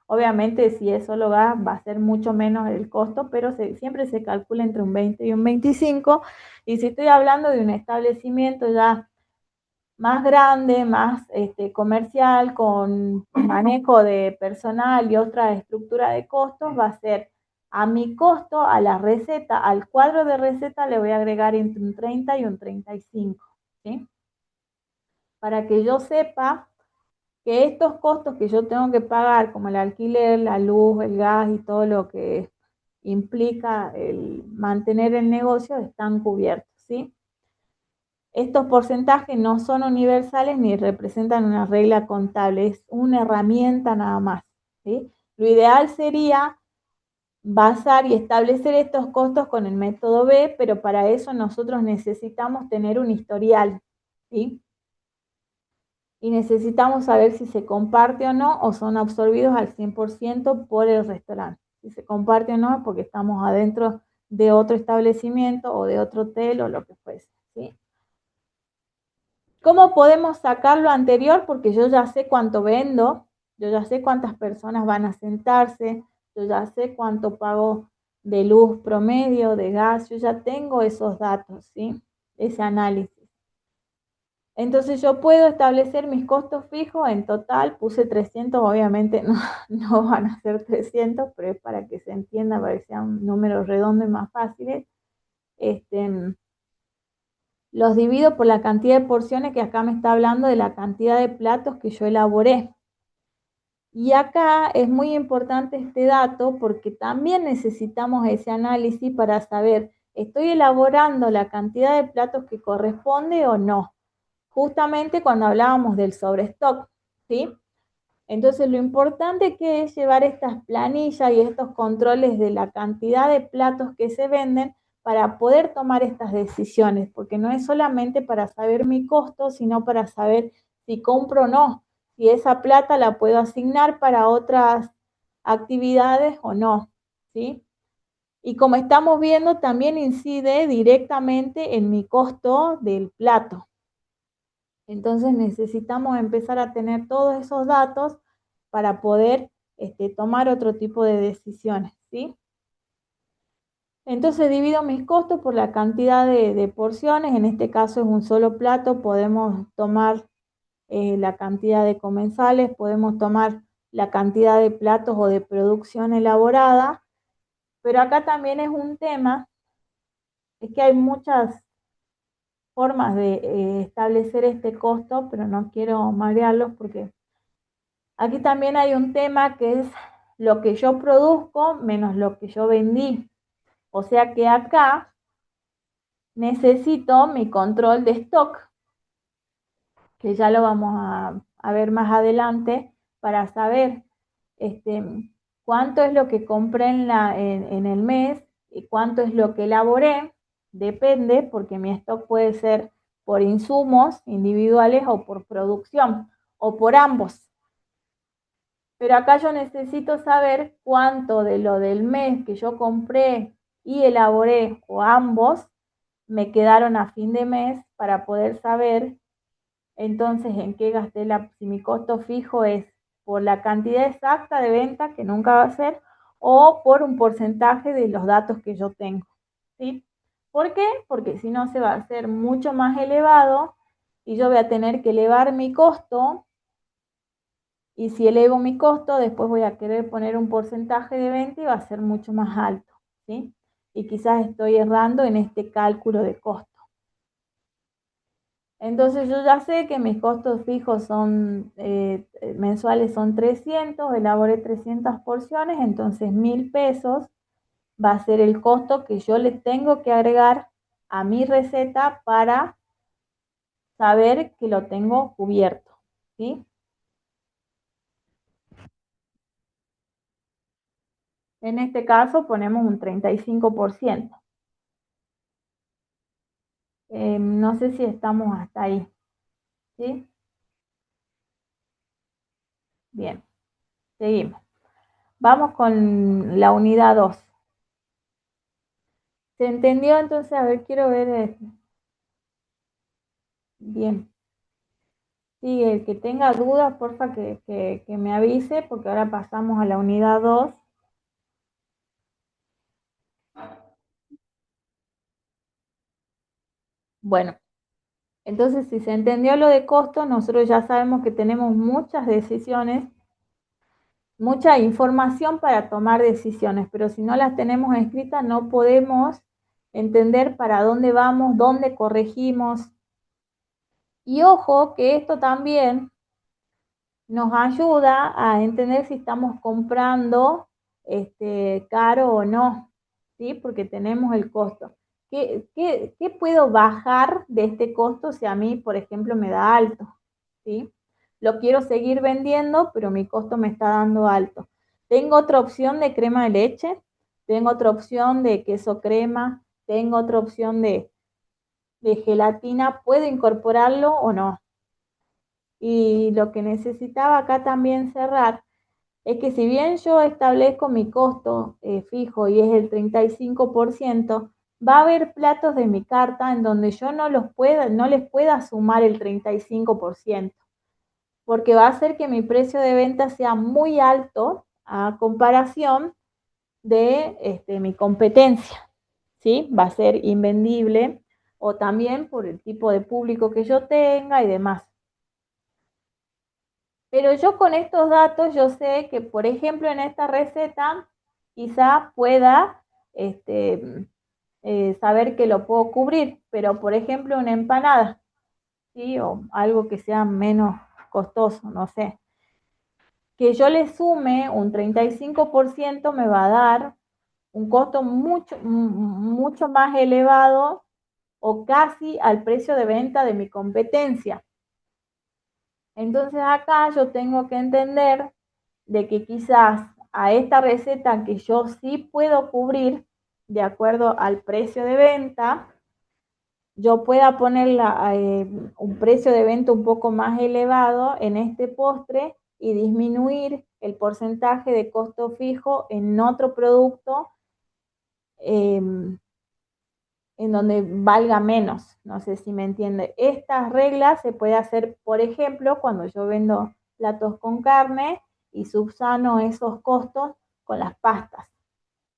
Obviamente, si es solo gas, va a ser mucho menos el costo, pero siempre se calcula entre un 20 y un 25. Y si estoy hablando de un establecimiento ya más grande, más comercial, con manejo de personal y otra estructura de costos, va a ser a mi costo, a la receta, al cuadro de receta le voy a agregar entre un 30 y un 35, ¿sí? Para que yo sepa que estos costos que yo tengo que pagar, como el alquiler, la luz, el gas y todo lo que implica el mantener el negocio, están cubiertos, ¿sí? Estos porcentajes no son universales ni representan una regla contable, es una herramienta nada más, ¿sí? Lo ideal sería basar y establecer estos costos con el método B, pero para eso nosotros necesitamos tener un historial, ¿sí? y necesitamos saber si se comparte o no, o son absorbidos al 100% por el restaurante. Si se comparte o no es porque estamos adentro de otro establecimiento o de otro hotel o lo que fuese, ¿sí? ¿Cómo podemos sacar lo anterior? Porque yo ya sé cuánto vendo, yo ya sé cuántas personas van a sentarse, yo ya sé cuánto pago de luz promedio, de gas, yo ya tengo esos datos, ¿sí? Ese análisis. Entonces yo puedo establecer mis costos fijos, en total puse 300, obviamente no, no van a ser 300, pero es para que se entienda, para que sean números redondos y más fáciles. Los divido por la cantidad de porciones, que acá me está hablando de la cantidad de platos que yo elaboré. Y acá es muy importante este dato porque también necesitamos ese análisis para saber, ¿estoy elaborando la cantidad de platos que corresponde o no? Justamente cuando hablábamos del sobrestock, ¿sí? Entonces lo importante que es llevar estas planillas y estos controles de la cantidad de platos que se venden para poder tomar estas decisiones, porque no es solamente para saber mi costo, sino para saber si compro o no, si esa plata la puedo asignar para otras actividades o no, ¿sí? Y como estamos viendo, también incide directamente en mi costo del plato. Entonces necesitamos empezar a tener todos esos datos para poder tomar otro tipo de decisiones, ¿sí? Entonces divido mis costos por la cantidad de porciones, en este caso es un solo plato, podemos tomar la cantidad de comensales, podemos tomar la cantidad de platos o de producción elaborada, pero acá también es un tema, es que hay muchas formas de establecer este costo, pero no quiero marearlos porque aquí también hay un tema que es lo que yo produzco menos lo que yo vendí. O sea que acá necesito mi control de stock, que ya lo vamos a ver más adelante, para saber cuánto es lo que compré en el mes y cuánto es lo que elaboré. Depende, porque mi stock puede ser por insumos individuales o por producción, o por ambos. Pero acá yo necesito saber cuánto de lo del mes que yo compré y elaboré, o ambos, me quedaron a fin de mes para poder saber entonces en qué gasté si mi costo fijo es por la cantidad exacta de venta, que nunca va a ser, o por un porcentaje de los datos que yo tengo, ¿sí? ¿Por qué? Porque si no se va a hacer mucho más elevado y yo voy a tener que elevar mi costo. Y si elevo mi costo, después voy a querer poner un porcentaje de venta y va a ser mucho más alto, ¿sí? Y quizás estoy errando en este cálculo de costo. Entonces yo ya sé que mis costos fijos son mensuales son 300, elaboré 300 porciones, entonces 1.000 pesos va a ser el costo que yo le tengo que agregar a mi receta para saber que lo tengo cubierto, ¿sí? En este caso ponemos un 35%. No sé si estamos hasta ahí, ¿sí? Bien, seguimos. Vamos con la unidad 2. ¿Se entendió? Entonces, a ver, quiero ver. Bien. Sí, el que tenga dudas, porfa, que me avise, porque ahora pasamos a la unidad 2. Bueno, entonces si se entendió lo de costo, nosotros ya sabemos que tenemos muchas decisiones, mucha información para tomar decisiones, pero si no las tenemos escritas no podemos entender para dónde vamos, dónde corregimos. Y ojo que esto también nos ayuda a entender si estamos comprando caro o no, ¿sí? Porque tenemos el costo. ¿Qué puedo bajar de este costo si a mí, por ejemplo, me da alto? ¿Sí? Lo quiero seguir vendiendo, pero mi costo me está dando alto. Tengo otra opción de crema de leche, tengo otra opción de queso crema, tengo otra opción de gelatina, ¿puedo incorporarlo o no? Y lo que necesitaba acá también cerrar es que si bien yo establezco mi costo fijo y es el 35%, va a haber platos de mi carta en donde yo no les pueda sumar el 35%, porque va a hacer que mi precio de venta sea muy alto a comparación de mi competencia, ¿sí? Va a ser invendible, o también por el tipo de público que yo tenga y demás. Pero yo con estos datos yo sé que, por ejemplo, en esta receta quizá pueda saber que lo puedo cubrir, pero por ejemplo una empanada, ¿sí? O algo que sea menos costoso, no sé. Que yo le sume un 35% me va a dar un costo mucho más elevado o casi al precio de venta de mi competencia. Entonces acá yo tengo que entender de que quizás a esta receta que yo sí puedo cubrir de acuerdo al precio de venta, yo pueda ponerla un precio de venta un poco más elevado en este postre y disminuir el porcentaje de costo fijo en otro producto eh, en donde valga menos. No sé si me entiende. Estas reglas se puede hacer, por ejemplo, cuando yo vendo platos con carne y subsano esos costos con las pastas,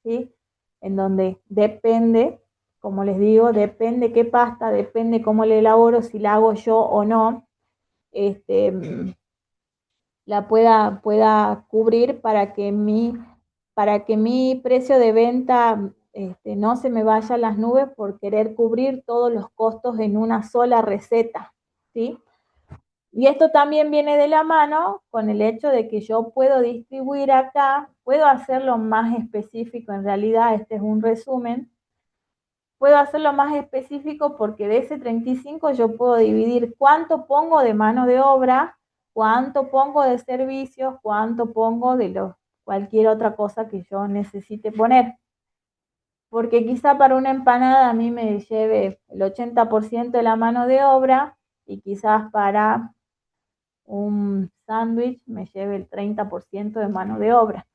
¿sí? En donde depende, como les digo, depende qué pasta, depende cómo la elaboro, si la hago yo o no, la pueda cubrir para que mi precio de venta no se me vaya a las nubes por querer cubrir todos los costos en una sola receta, ¿sí? Y esto también viene de la mano con el hecho de que yo puedo distribuir acá, puedo hacerlo más específico, en realidad este es un resumen, puedo hacerlo más específico porque de ese 35 yo puedo dividir cuánto pongo de mano de obra, cuánto pongo de servicios, cuánto pongo de cualquier otra cosa que yo necesite poner. Porque quizá para una empanada a mí me lleve el 80% de la mano de obra y quizás para un sándwich me lleve el 30% de mano de obra.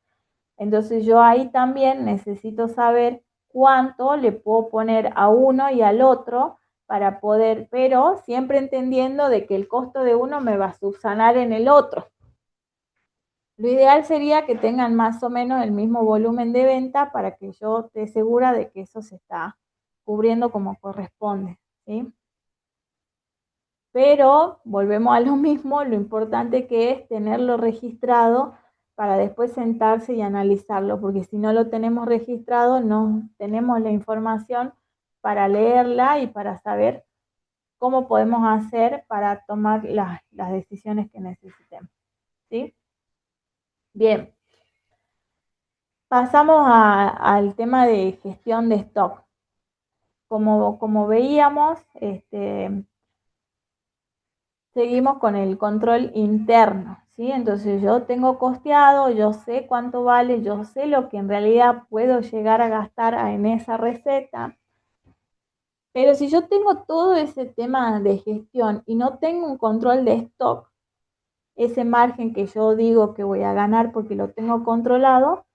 Entonces yo ahí también necesito saber cuánto le puedo poner a uno y al otro para poder, pero siempre entendiendo de que el costo de uno me va a subsanar en el otro. Lo ideal sería que tengan más o menos el mismo volumen de venta para que yo esté segura de que eso se está cubriendo como corresponde, ¿sí? Pero volvemos a lo mismo, lo importante que es tenerlo registrado para después sentarse y analizarlo, porque si no lo tenemos registrado, no tenemos la información para leerla y para saber cómo podemos hacer para tomar las decisiones que necesitemos, ¿sí? Bien, pasamos al tema de gestión de stock. Como veíamos, seguimos con el control interno, ¿sí? Entonces yo tengo costeado, yo sé cuánto vale, yo sé lo que en realidad puedo llegar a gastar en esa receta, pero si yo tengo todo ese tema de gestión y no tengo un control de stock, ese margen que yo digo que voy a ganar porque lo tengo controlado,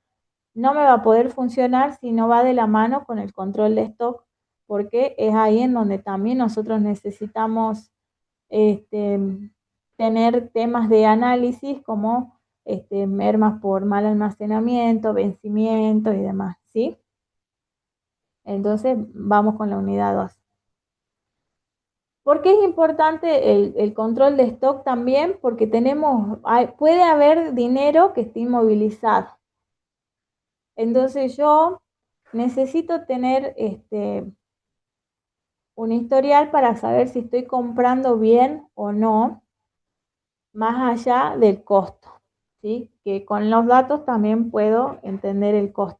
no me va a poder funcionar si no va de la mano con el control de stock, porque es ahí en donde también nosotros necesitamos este, tener temas de análisis como mermas por mal almacenamiento, vencimiento y demás, ¿sí? Entonces vamos con la unidad 2. ¿Por qué es importante el control de stock también? Porque puede haber dinero que esté inmovilizado. Entonces yo necesito tener un historial para saber si estoy comprando bien o no, más allá del costo, ¿sí? Que con los datos también puedo entender el costo.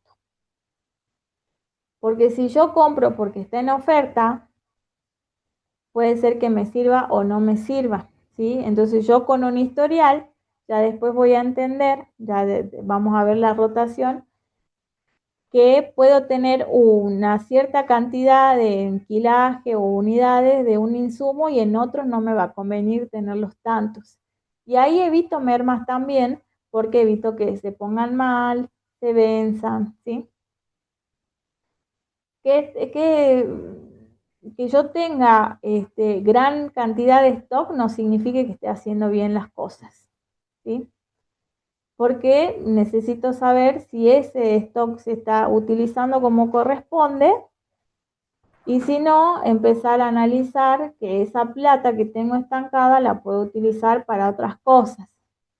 Porque si yo compro porque está en oferta, puede ser que me sirva o no me sirva, ¿sí? Entonces yo con un historial, ya después voy a entender, vamos a ver la rotación, que puedo tener una cierta cantidad de enquilaje o unidades de un insumo y en otros no me va a convenir tenerlos tantos. Y ahí evito mermas también porque evito que se pongan mal, se venzan, ¿sí? Que yo tenga gran cantidad de stock no significa que esté haciendo bien las cosas, ¿sí? Porque necesito saber si ese stock se está utilizando como corresponde y si no, empezar a analizar que esa plata que tengo estancada la puedo utilizar para otras cosas,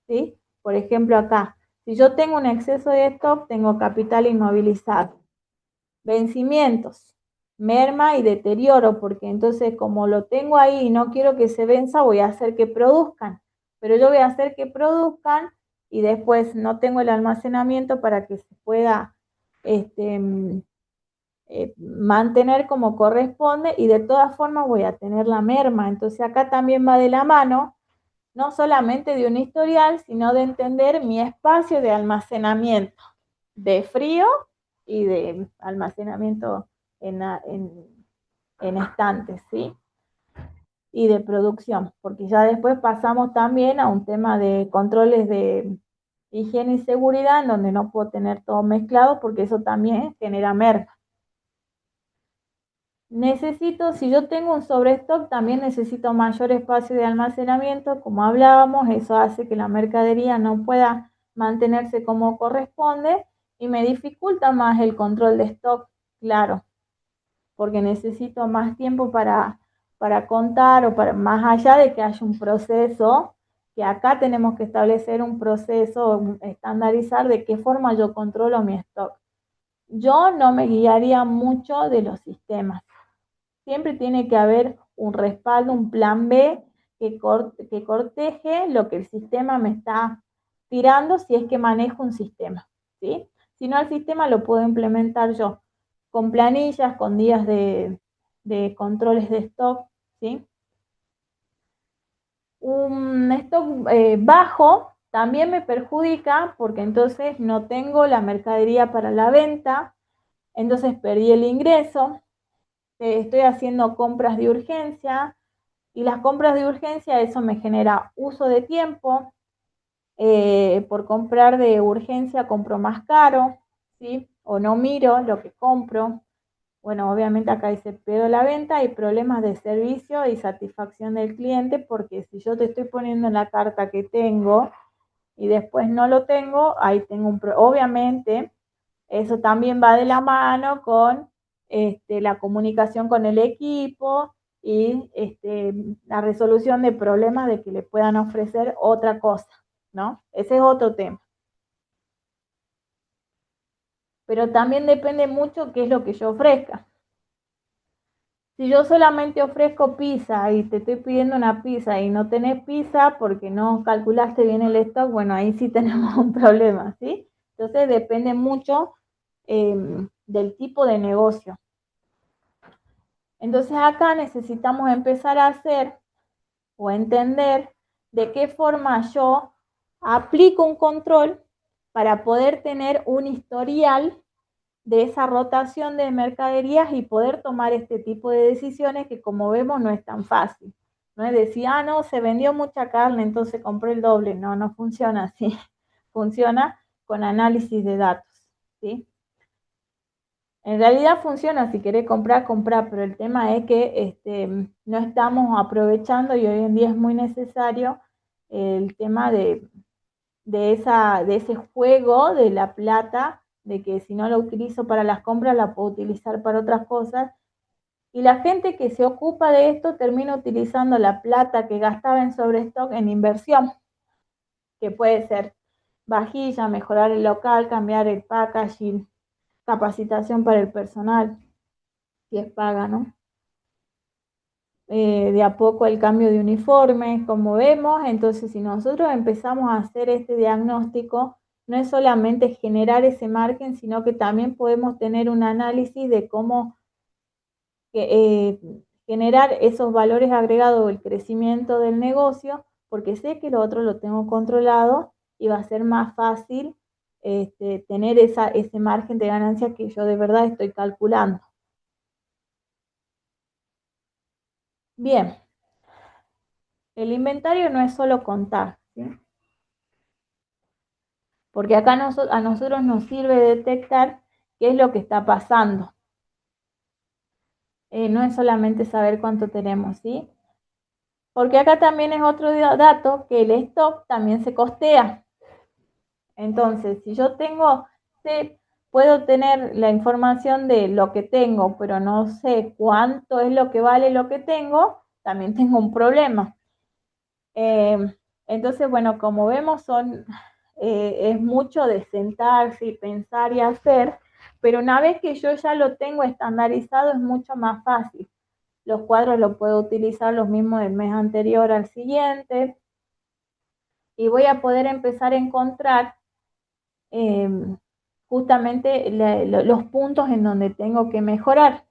¿sí? Por ejemplo, acá, si yo tengo un exceso de stock, tengo capital inmovilizado, vencimientos, merma y deterioro, porque entonces como lo tengo ahí y no quiero que se venza, voy a hacer que produzcan, pero yo voy a hacer que produzcan y después no tengo el almacenamiento para que se pueda mantener como corresponde y de todas formas voy a tener la merma. Entonces acá también va de la mano, no solamente de un historial, sino de entender mi espacio de almacenamiento de frío y de almacenamiento en estantes, ¿sí? Y de producción, porque ya después pasamos también a un tema de controles de higiene y seguridad, en donde no puedo tener todo mezclado, porque eso también genera merma. Necesito, si yo tengo un sobrestock, también necesito mayor espacio de almacenamiento, como hablábamos, eso hace que la mercadería no pueda mantenerse como corresponde y me dificulta más el control de stock, claro, porque necesito más tiempo para contar o para más allá de que haya un proceso, que acá tenemos que establecer un proceso, estandarizar de qué forma yo controlo mi stock. Yo no me guiaría mucho de los sistemas. Siempre tiene que haber un respaldo, un plan B que corteje lo que el sistema me está tirando si es que manejo un sistema, ¿sí? Si no, el sistema lo puedo implementar yo con planillas, con días de controles de stock, ¿sí? Un stock bajo también me perjudica porque entonces no tengo la mercadería para la venta, entonces perdí el ingreso, estoy haciendo compras de urgencia y las compras de urgencia, eso me genera uso de tiempo, por comprar de urgencia compro más caro, ¿sí? O no miro lo que compro. Bueno, obviamente acá dice pedo la venta y problemas de servicio y satisfacción del cliente, porque si yo te estoy poniendo en la carta que tengo y después no lo tengo, ahí tengo un problema. Obviamente, eso también va de la mano con la comunicación con el equipo y la resolución de problemas de que le puedan ofrecer otra cosa, ¿no? Ese es otro tema. Pero también depende mucho qué es lo que yo ofrezca. Si yo solamente ofrezco pizza y te estoy pidiendo una pizza y no tenés pizza porque no calculaste bien el stock, bueno, ahí sí tenemos un problema, ¿sí? Entonces depende mucho del tipo de negocio. Entonces acá necesitamos empezar a hacer o entender de qué forma yo aplico un control para poder tener un historial de esa rotación de mercaderías y poder tomar este tipo de decisiones que, como vemos, no es tan fácil. No es decir, ah, no, se vendió mucha carne, entonces compré el doble. No, no funciona así. Funciona con análisis de datos, ¿sí? En realidad funciona, si querés comprar, comprar, pero el tema es que no estamos aprovechando y hoy en día es muy necesario el tema de ese juego de la plata, de que si no la utilizo para las compras, la puedo utilizar para otras cosas. Y la gente que se ocupa de esto termina utilizando la plata que gastaba en sobrestock en inversión, que puede ser vajilla, mejorar el local, cambiar el packaging, capacitación para el personal, si es paga, ¿no? De a poco el cambio de uniformes, como vemos. Entonces, si nosotros empezamos a hacer este diagnóstico, no es solamente generar ese margen, sino que también podemos tener un análisis de cómo eh, generar esos valores agregados, el crecimiento del negocio, porque sé que lo otro lo tengo controlado y va a ser más fácil tener ese margen de ganancia que yo de verdad estoy calculando. Bien, el inventario no es solo contar, ¿sí? Porque acá a nosotros nos sirve detectar qué es lo que está pasando. No es solamente saber cuánto tenemos, ¿sí? Porque acá también es otro dato que el stock también se costea. Entonces, si yo puedo tener la información de lo que tengo, pero no sé cuánto es lo que vale lo que tengo, también tengo un problema. Entonces, bueno, como vemos, es mucho de sentarse y pensar y hacer, pero una vez que yo ya lo tengo estandarizado es mucho más fácil. Los cuadros los puedo utilizar los mismos del mes anterior al siguiente y voy a poder empezar a encontrar justamente los puntos en donde tengo que mejorar.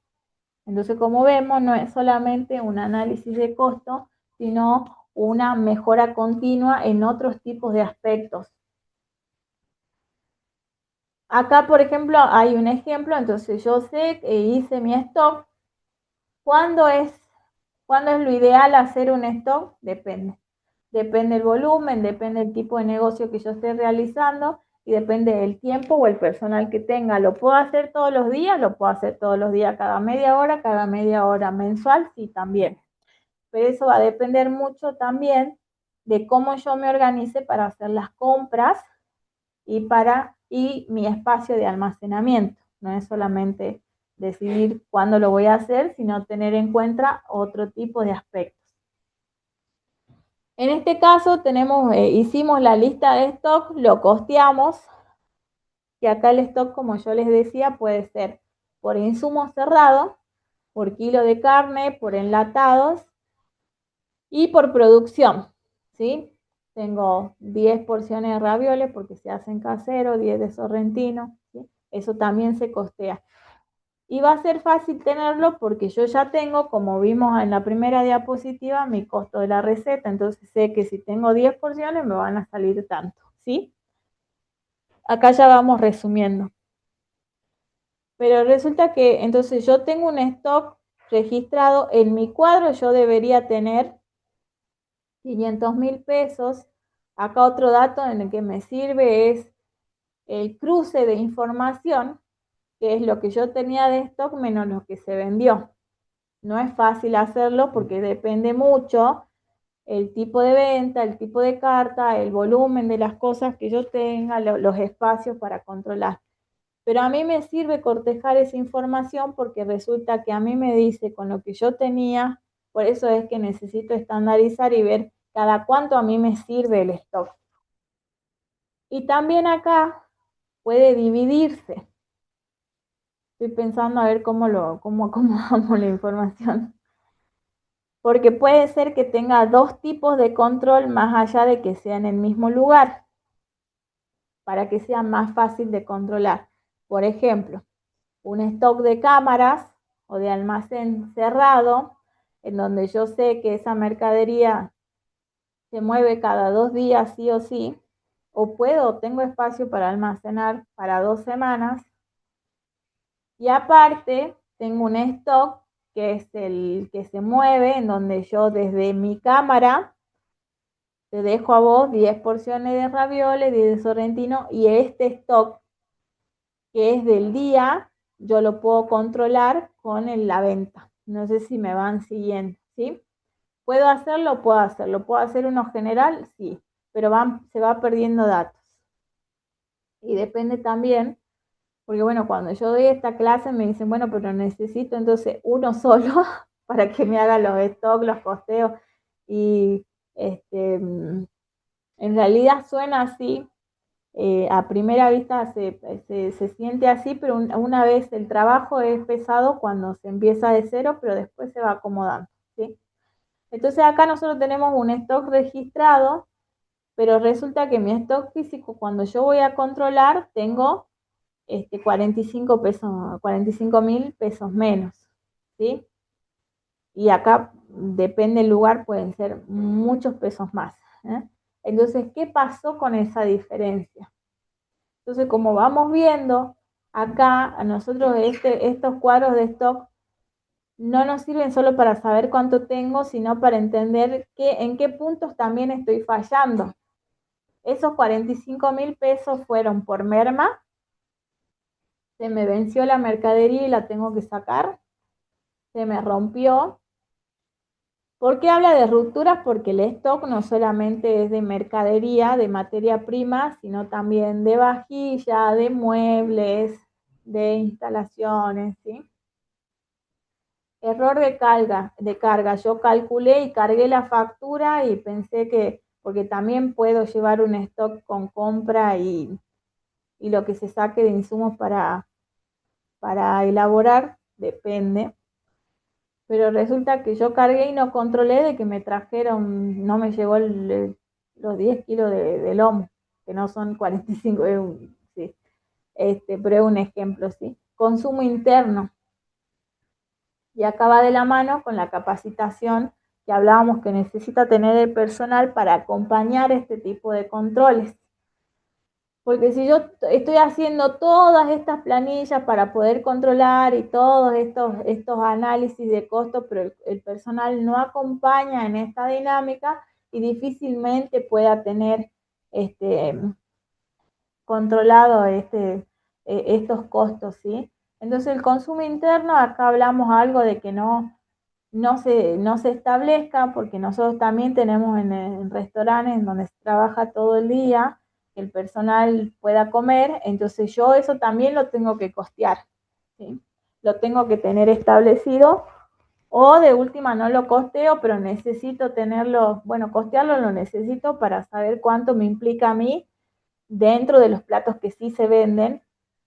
Entonces, como vemos, no es solamente un análisis de costo, sino una mejora continua en otros tipos de aspectos. Acá, por ejemplo, hay un ejemplo, entonces yo sé que hice mi stock. ¿Cuándo es lo ideal hacer un stock? Depende. Depende del volumen, depende del tipo de negocio que yo esté realizando y depende del tiempo o el personal que tenga. ¿Lo puedo hacer todos los días? Lo puedo hacer todos los días, cada media hora mensual, sí, también. Pero eso va a depender mucho también de cómo yo me organice para hacer las compras y mi espacio de almacenamiento. No es solamente decidir cuándo lo voy a hacer, sino tener en cuenta otro tipo de aspectos. En este caso hicimos la lista de stock, lo costeamos, y acá el stock, como yo les decía, puede ser por insumo cerrado, por kilo de carne, por enlatados y por producción, ¿sí? Tengo 10 porciones de ravioles porque se hacen caseros, 10 de sorrentino, ¿sí? Eso también se costea. Y va a ser fácil tenerlo porque yo ya tengo, como vimos en la primera diapositiva, mi costo de la receta. Entonces sé que si tengo 10 porciones me van a salir tanto, ¿sí? Acá ya vamos resumiendo. Pero resulta que entonces yo tengo un stock registrado en mi cuadro, yo debería tener 500.000 pesos. Acá otro dato en el que me sirve es el cruce de información, que es lo que yo tenía de stock menos lo que se vendió. No es fácil hacerlo porque depende mucho el tipo de venta, el tipo de carta, el volumen de las cosas que yo tenga, los espacios para controlar. Pero a mí me sirve cortejar esa información porque resulta que a mí me dice con lo que yo tenía, por eso es que necesito estandarizar y ver cada cuánto a mí me sirve el stock. Y también acá puede dividirse. Estoy pensando a ver cómo acomodamos la información. Porque puede ser que tenga dos tipos de control más allá de que sea en el mismo lugar, para que sea más fácil de controlar. Por ejemplo, un stock de cámaras o de almacén cerrado, en donde yo sé que esa mercadería se mueve cada 2 días sí o sí, o tengo espacio para almacenar para 2 semanas, y aparte tengo un stock que es el que se mueve, en donde yo desde mi cámara te dejo a vos 10 porciones de ravioles, 10 de sorrentino, y este stock que es del día, yo lo puedo controlar con la venta. No sé si me van siguiendo, ¿sí? ¿Puedo hacerlo? Puedo hacerlo. ¿Puedo hacer uno general? Sí, pero se va perdiendo datos. Y depende también, porque bueno, cuando yo doy esta clase me dicen, bueno, pero necesito entonces uno solo para que me haga los stocks, los costeos. Y en realidad suena así, a primera vista se siente así, pero una vez el trabajo es pesado cuando se empieza de cero, pero después se va acomodando, ¿sí? Entonces acá nosotros tenemos un stock registrado, pero resulta que mi stock físico, cuando yo voy a controlar, tengo 45.000 pesos menos, ¿sí? Y acá, depende del lugar, pueden ser muchos pesos más, ¿eh? Entonces, ¿qué pasó con esa diferencia? Entonces, como vamos viendo acá, a nosotros estos cuadros de stock no nos sirven solo para saber cuánto tengo, sino para entender en qué puntos también estoy fallando. Esos 45.000 pesos fueron por merma, se me venció la mercadería y la tengo que sacar, se me rompió. ¿Por qué habla de rupturas? Porque el stock no solamente es de mercadería, de materia prima, sino también de vajilla, de muebles, de instalaciones, ¿sí? Error de carga. Yo calculé y cargué la factura y pensé que, porque también puedo llevar un stock con compra y lo que se saque de insumos para elaborar, depende. Pero resulta que yo cargué y no controlé de que me trajeron, no me llegó los 10 kilos de lomo, que no son 45, sí. Pero es un ejemplo, ¿sí? Consumo interno. Y acaba de la mano con la capacitación que hablábamos que necesita tener el personal para acompañar este tipo de controles. Porque si yo estoy haciendo todas estas planillas para poder controlar y todos estos análisis de costos, pero el personal no acompaña en esta dinámica y difícilmente pueda tener controlado estos costos, ¿sí? Entonces el consumo interno, acá hablamos algo de que no se establezca, porque nosotros también tenemos en restaurantes en donde se trabaja todo el día, que el personal pueda comer, entonces yo eso también lo tengo que costear, ¿sí? Lo tengo que tener establecido, o de última no lo costeo, pero necesito tenerlo, bueno, costearlo lo necesito para saber cuánto me implica a mí dentro de los platos que sí se venden,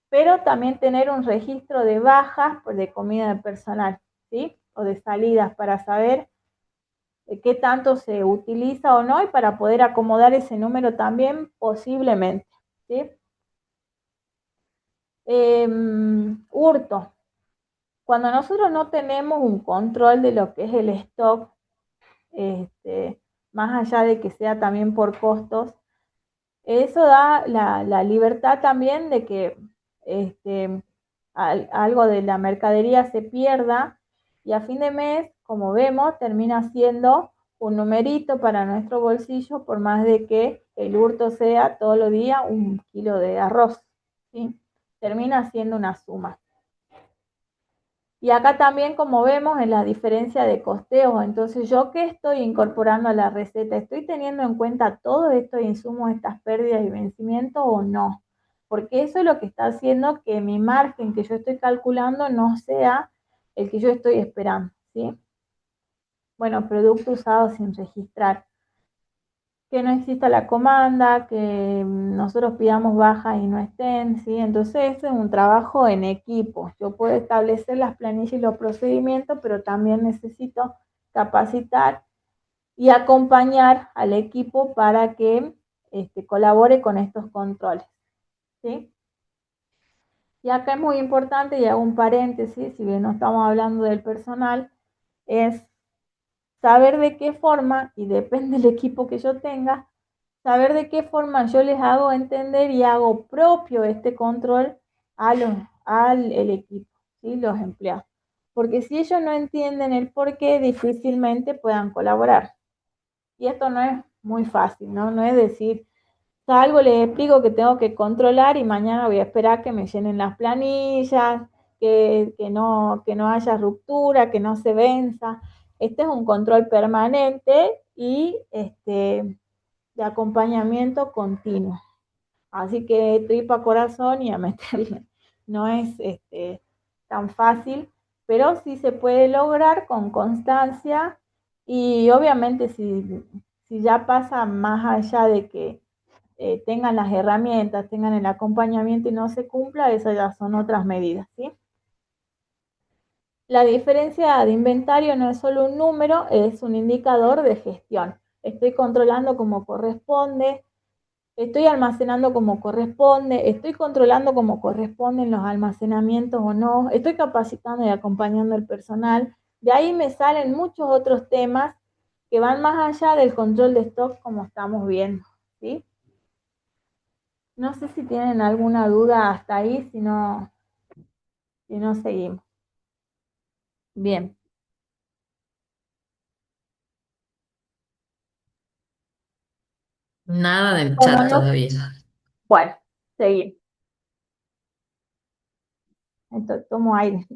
pero también tener un registro de bajas de comida de personal, ¿sí? O de salidas para saber qué tanto se utiliza o no y para poder acomodar ese número también posiblemente, ¿sí? Hurto. Cuando nosotros no tenemos un control de lo que es el stock, más allá de que sea también por costos, eso da la libertad también de que algo de la mercadería se pierda y a fin de mes, como vemos, termina siendo un numerito para nuestro bolsillo, por más de que el hurto sea todos los días 1 kilo de arroz, ¿sí? Termina siendo una suma. Y acá también, como vemos, en la diferencia de costeos. Entonces, ¿yo qué estoy incorporando a la receta? ¿Estoy teniendo en cuenta todos estos insumos, estas pérdidas y vencimientos o no? Porque eso es lo que está haciendo que mi margen que yo estoy calculando no sea el que yo estoy esperando, ¿sí? Bueno, producto usado sin registrar. Que no exista la comanda, que nosotros pidamos baja y no estén, ¿sí? Entonces es un trabajo en equipo. Yo puedo establecer las planillas y los procedimientos, pero también necesito capacitar y acompañar al equipo para que colabore con estos controles, ¿sí? Y acá es muy importante, y hago un paréntesis, si bien no estamos hablando del personal, es saber de qué forma, y depende del equipo que yo tenga, saber de qué forma yo les hago entender y hago propio este control al el equipo, ¿sí? Los empleados. Porque si ellos no entienden el por qué, difícilmente puedan colaborar. Y esto no es muy fácil, ¿no? No es decir, salgo, les explico que tengo que controlar y mañana voy a esperar que me llenen las planillas, que no haya ruptura, que no se venza. Este es un control permanente y de acompañamiento continuo. Así que tripa corazón y a meterle. No es tan fácil, pero sí se puede lograr con constancia y obviamente si ya pasa más allá de que tengan las herramientas, tengan el acompañamiento y no se cumpla, esas ya son otras medidas, ¿sí? La diferencia de inventario no es solo un número, es un indicador de gestión. Estoy controlando como corresponde, estoy almacenando como corresponde, estoy controlando como corresponden los almacenamientos o no, estoy capacitando y acompañando al personal. De ahí me salen muchos otros temas que van más allá del control de stock como estamos viendo, ¿sí? No sé si tienen alguna duda hasta ahí, si no seguimos. Bien. Nada del Bueno, chat no, todavía. bueno, seguimos. Entonces, tomo aire.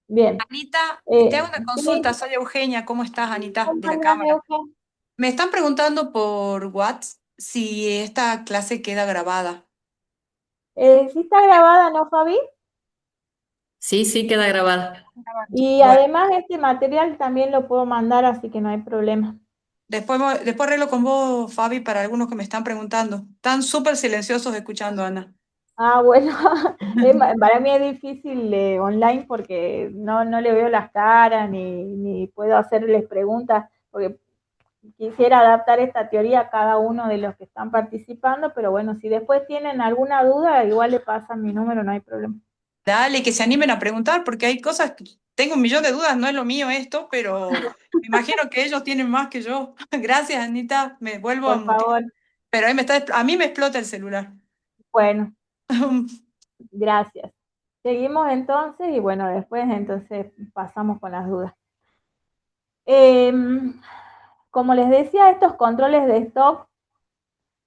Bien. Anita, te hago una Sí, consulta, soy Eugenia, ¿cómo estás, Anita, ¿cómo de la andan, Cámara? Euge? Me están preguntando por WhatsApp si esta clase queda grabada. ¿Sí está grabada, no, Fabi? Sí, sí, queda grabada. Y Bueno, además este material también lo puedo mandar, así que no hay problema. después arreglo con vos, Fabi, para algunos que me están preguntando. Están súper silenciosos escuchando, Ana. Ah, bueno, para mí es difícil online porque no le veo las caras ni puedo hacerles preguntas, porque quisiera adaptar esta teoría a cada uno de los que están participando, pero bueno, si después tienen alguna duda, igual le pasan mi número, no hay problema. Dale, que se animen a preguntar, porque hay cosas que tengo un millón de dudas, no es lo mío esto, pero me imagino que ellos tienen más que yo. Gracias, Anita, me vuelvo a Por mutear, favor, pero a mí me explota el celular. bueno, gracias. Seguimos entonces y bueno, después entonces pasamos con las dudas. Como les decía, estos controles de stock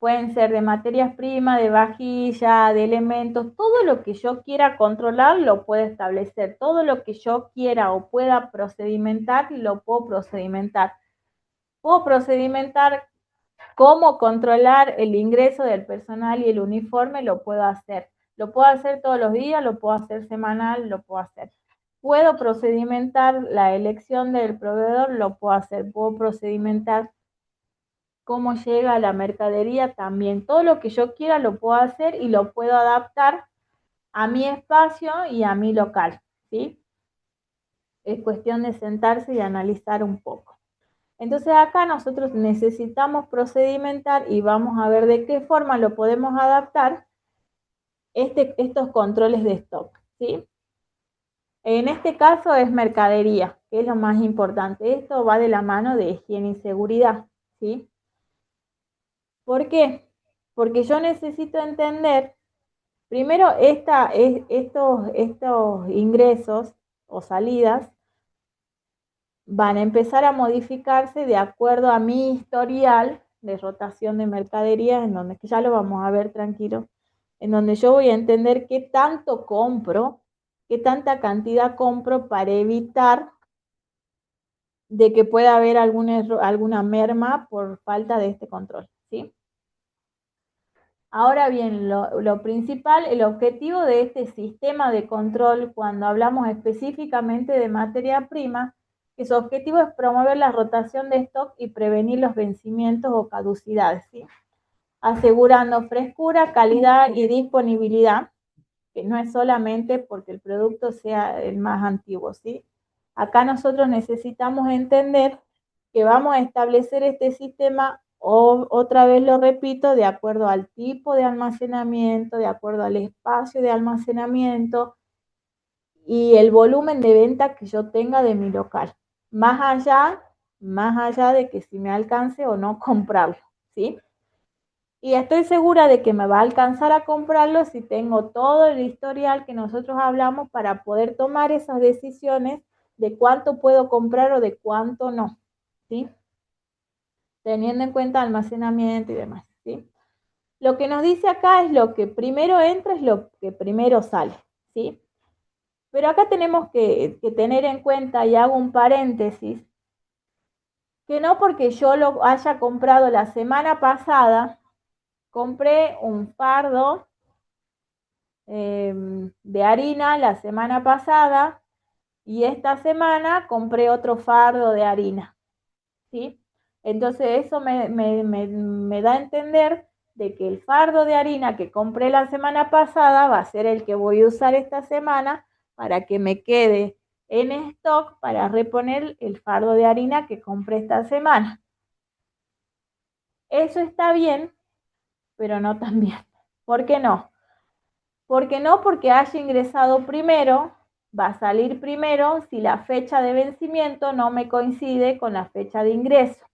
pueden ser de materias primas, de vajilla, de elementos, todo lo que yo quiera controlar lo puedo establecer, todo lo que yo quiera o pueda procedimentar, lo puedo procedimentar. Puedo procedimentar cómo controlar el ingreso del personal y el uniforme, lo puedo hacer. Lo puedo hacer todos los días, lo puedo hacer semanal, lo puedo hacer. Puedo procedimentar la elección del proveedor, lo puedo hacer. Puedo procedimentar cómo llega la mercadería también. Todo lo que yo quiera lo puedo hacer y lo puedo adaptar a mi espacio y a mi local, ¿sí? Es cuestión de sentarse y analizar un poco. Entonces acá nosotros necesitamos procedimentar y vamos a ver de qué forma lo podemos adaptar estos controles de stock, ¿sí? En este caso es mercadería, que es lo más importante. Esto va de la mano de higiene y seguridad, ¿sí? ¿Por qué? Porque yo necesito entender, primero, estos ingresos o salidas van a empezar a modificarse de acuerdo a mi historial de rotación de mercaderías, en donde que ya lo vamos a ver tranquilo, en donde yo voy a entender qué tanto compro, qué tanta cantidad compro para evitar de que pueda haber alguna merma por falta de este control, ¿sí? Ahora bien, lo principal, el objetivo de este sistema de control, cuando hablamos específicamente de materia prima, que su objetivo es promover la rotación de stock y prevenir los vencimientos o caducidades, ¿sí? Asegurando frescura, calidad y disponibilidad, que no es solamente porque el producto sea el más antiguo, ¿sí? Acá nosotros necesitamos entender que vamos a establecer este sistema, o otra vez lo repito, de acuerdo al tipo de almacenamiento, de acuerdo al espacio de almacenamiento y el volumen de venta que yo tenga de mi local, más allá de que si me alcance o no comprarlo, ¿sí? Y estoy segura de que me va a alcanzar a comprarlo si tengo todo el historial que nosotros hablamos para poder tomar esas decisiones de cuánto puedo comprar o de cuánto no, ¿sí? Teniendo en cuenta almacenamiento y demás, ¿sí? Lo que nos dice acá es lo que primero entra es lo que primero sale, ¿sí? Pero acá tenemos que tener en cuenta, y hago un paréntesis, que no porque yo lo haya comprado la semana pasada, compré un fardo de harina la semana pasada y esta semana compré otro fardo de harina, ¿sí? Entonces eso me da a entender de que el fardo de harina que compré la semana pasada va a ser el que voy a usar esta semana para que me quede en stock para reponer el fardo de harina que compré esta semana. Eso está bien, pero no tan bien. ¿Por qué no? Porque no porque haya ingresado primero, va a salir primero si la fecha de vencimiento no me coincide con la fecha de ingreso.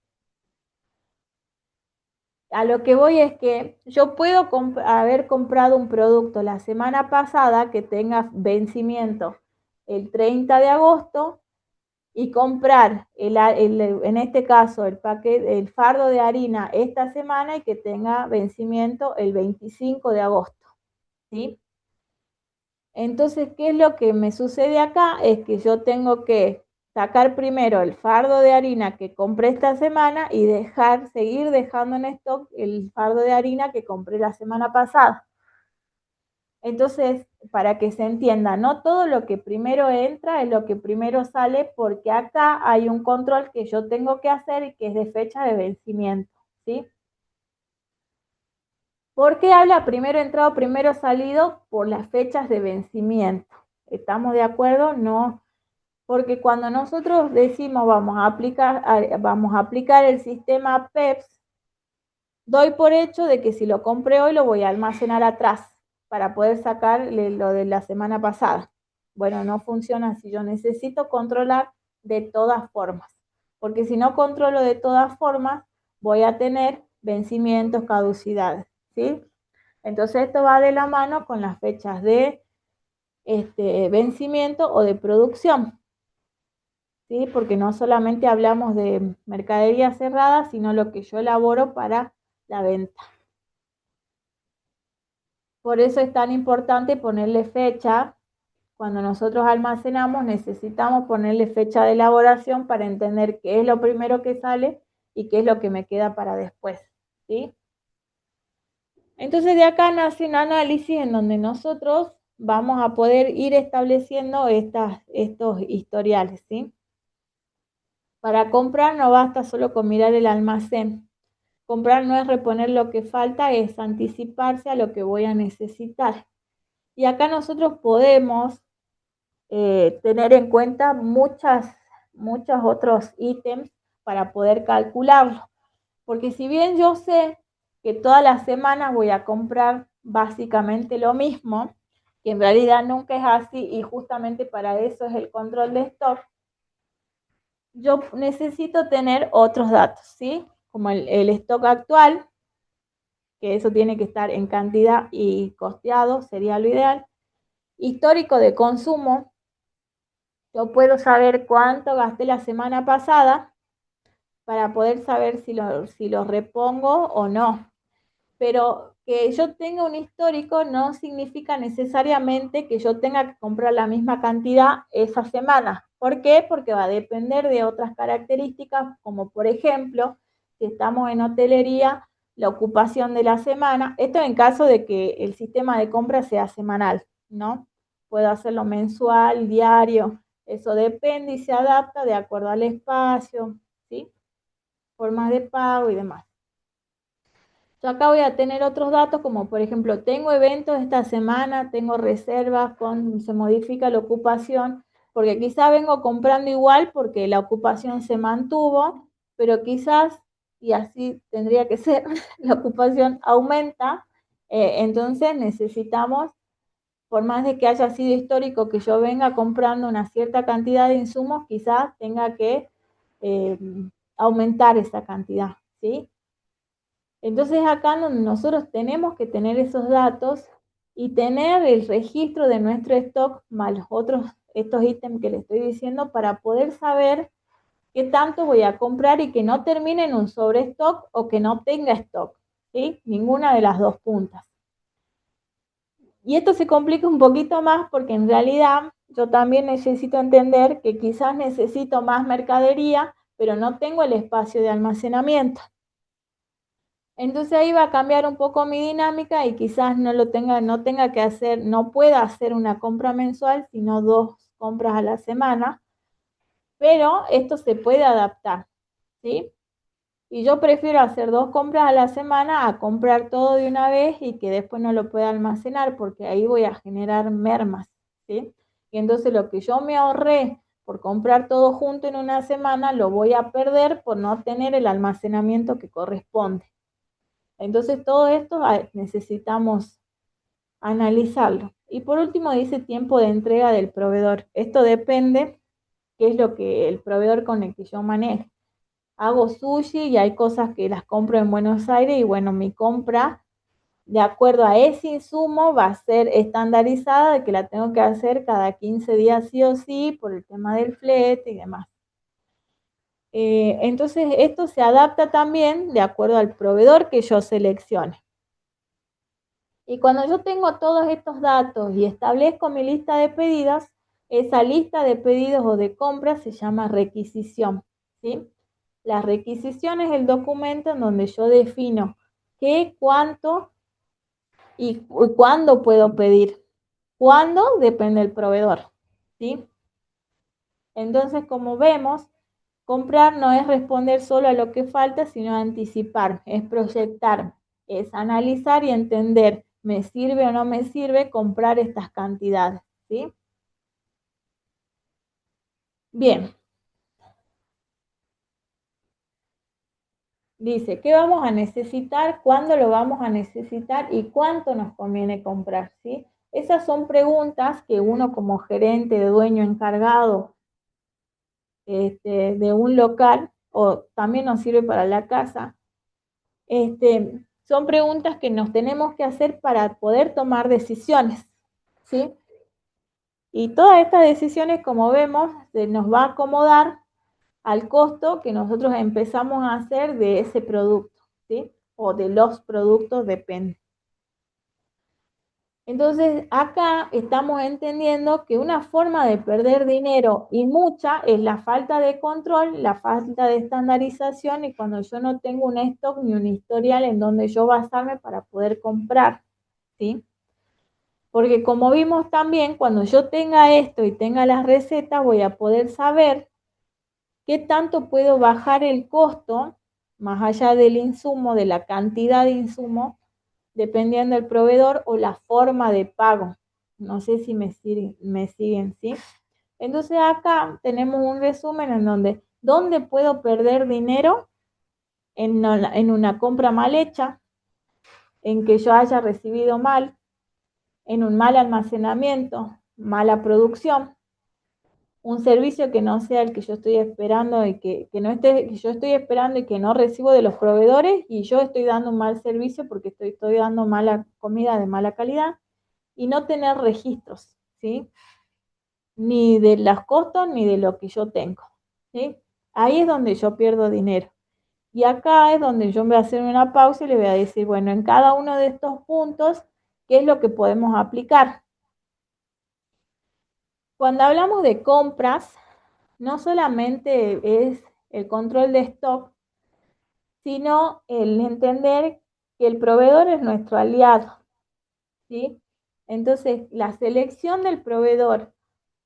a lo que voy es que yo puedo haber comprado un producto la semana pasada que tenga vencimiento el 30 de agosto y comprar, en este caso, el fardo de harina esta semana y que tenga vencimiento el 25 de agosto, ¿sí? Entonces, ¿qué es lo que me sucede acá? Es que yo tengo que sacar primero el fardo de harina que compré esta semana y seguir dejando en stock el fardo de harina que compré la semana pasada. Entonces, para que se entienda, no todo lo que primero entra es lo que primero sale, porque acá hay un control que yo tengo que hacer y que es de fecha de vencimiento, ¿sí? ¿Por qué habla primero entrado, primero salido? Por las fechas de vencimiento. ¿Estamos de acuerdo? No, porque cuando nosotros decimos vamos a aplicar el sistema PEPS, doy por hecho de que si lo compré hoy lo voy a almacenar atrás para poder sacar lo de la semana pasada. Bueno, no funciona así. Yo necesito controlar de todas formas, porque si no controlo de todas formas, voy a tener vencimientos, caducidades, ¿sí? Entonces esto va de la mano con las fechas de vencimiento o de producción, ¿sí? Porque no solamente hablamos de mercadería cerrada, sino lo que yo elaboro para la venta. Por eso es tan importante ponerle fecha. Cuando nosotros almacenamos, necesitamos ponerle fecha de elaboración para entender qué es lo primero que sale y qué es lo que me queda para después, ¿sí? Entonces de acá nace un análisis en donde nosotros vamos a poder ir estableciendo estos historiales, ¿sí? Para comprar no basta solo con mirar el almacén. Comprar no es reponer lo que falta, es anticiparse a lo que voy a necesitar. Y acá nosotros podemos tener en cuenta muchos otros ítems para poder calcularlo. Porque si bien yo sé que todas las semanas voy a comprar básicamente lo mismo, que en realidad nunca es así y justamente para eso es el control de stock, yo necesito tener otros datos, ¿sí? Como el stock actual, que eso tiene que estar en cantidad y costeado, sería lo ideal. Histórico de consumo, yo puedo saber cuánto gasté la semana pasada para poder saber si lo repongo o no. Pero que yo tenga un histórico no significa necesariamente que yo tenga que comprar la misma cantidad esa semana. ¿Por qué? Porque va a depender de otras características, como por ejemplo, si estamos en hotelería, la ocupación de la semana. Esto en caso de que el sistema de compra sea semanal, ¿no? Puedo hacerlo mensual, diario. Eso depende y se adapta de acuerdo al espacio, ¿sí? Formas de pago y demás. Yo acá voy a tener otros datos como por ejemplo, tengo eventos esta semana, tengo reservas, se modifica la ocupación, porque quizá vengo comprando igual porque la ocupación se mantuvo, pero quizás, y así tendría que ser, la ocupación aumenta, entonces necesitamos, por más de que haya sido histórico que yo venga comprando una cierta cantidad de insumos, quizás tenga que eh, aumentar esa cantidad, ¿sí? Entonces acá nosotros tenemos que tener esos datos y tener el registro de nuestro stock más los otros, estos ítems que le estoy diciendo para poder saber qué tanto voy a comprar y que no termine en un sobrestock o que no tenga stock, ¿sí? Ninguna de las dos puntas. Y esto se complica un poquito más porque en realidad yo también necesito entender que quizás necesito más mercadería, pero no tengo el espacio de almacenamiento. Entonces ahí va a cambiar un poco mi dinámica y quizás no tenga que hacer, no pueda hacer una compra mensual, sino 2 compras a la semana, pero esto se puede adaptar, ¿sí? Y yo prefiero hacer 2 compras a la semana a comprar todo de una vez y que después no lo pueda almacenar, porque ahí voy a generar mermas, ¿sí? Y entonces lo que yo me ahorré por comprar todo junto en una semana, lo voy a perder por no tener el almacenamiento que corresponde. Entonces todo esto necesitamos analizarlo. Y por último dice tiempo de entrega del proveedor. Esto depende qué es lo que el proveedor con el que yo maneje. hago sushi y hay cosas que las compro en Buenos Aires y bueno, mi compra de acuerdo a ese insumo va a ser estandarizada de que la tengo que hacer cada 15 días sí o sí por el tema del flete y demás. Entonces esto se adapta también de acuerdo al proveedor que yo seleccione. Y cuando yo tengo todos estos datos y establezco mi lista de pedidos, esa lista de pedidos o de compras se llama requisición, ¿sí? La requisición es el documento en donde yo defino qué, cuánto y cuándo puedo pedir. ¿Cuándo? Depende del proveedor, ¿sí? Entonces, como vemos, comprar no es responder solo a lo que falta, sino anticipar, es proyectar, es analizar y entender, ¿me sirve o no me sirve comprar estas cantidades? ¿Sí? Bien. Dice, ¿qué vamos a necesitar? ¿Cuándo lo vamos a necesitar? ¿Y cuánto nos conviene comprar? ¿Sí? Esas son preguntas que uno como gerente, de dueño encargado de un local, o también nos sirve para la casa, son preguntas que nos tenemos que hacer para poder tomar decisiones, ¿sí? Y todas estas decisiones, como vemos, se nos va a acomodar al costo que nosotros empezamos a hacer de ese producto, ¿sí? O de los productos, depende. Entonces, acá estamos entendiendo que una forma de perder dinero y mucha es la falta de control, la falta de estandarización y cuando yo no tengo un stock ni un historial en donde yo basarme para poder comprar, ¿sí? Porque como vimos también, cuando yo tenga esto y tenga las recetas, voy a poder saber qué tanto puedo bajar el costo, más allá del insumo, de la cantidad de insumo, dependiendo del proveedor o la forma de pago. No sé si me siguen, ¿sí? Entonces acá tenemos un resumen en donde, ¿dónde puedo perder dinero? En una compra mal hecha, en que yo haya recibido mal, en un mal almacenamiento, mala producción, un servicio que no sea el que yo estoy esperando y que no esté, que yo estoy esperando y que no recibo de los proveedores y yo estoy dando un mal servicio porque estoy dando mala comida de mala calidad y no tener registros, ¿sí? Ni de los costos ni de lo que yo tengo, ¿sí? Ahí es donde yo pierdo dinero. Y acá es donde yo voy a hacer una pausa y le voy a decir, bueno, en cada uno de estos puntos, ¿qué es lo que podemos aplicar? Cuando hablamos de compras, no solamente es el control de stock, sino el entender que el proveedor es nuestro aliado, ¿sí? Entonces, la selección del proveedor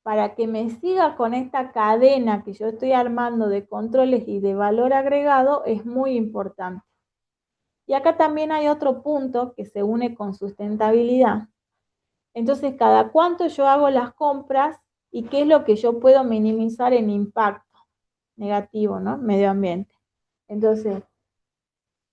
para que me siga con esta cadena que yo estoy armando de controles y de valor agregado es muy importante. Y acá también hay otro punto que se une con sustentabilidad. Entonces, cada cuánto yo hago las compras y qué es lo que yo puedo minimizar en impacto negativo, ¿no? Medio ambiente. Entonces,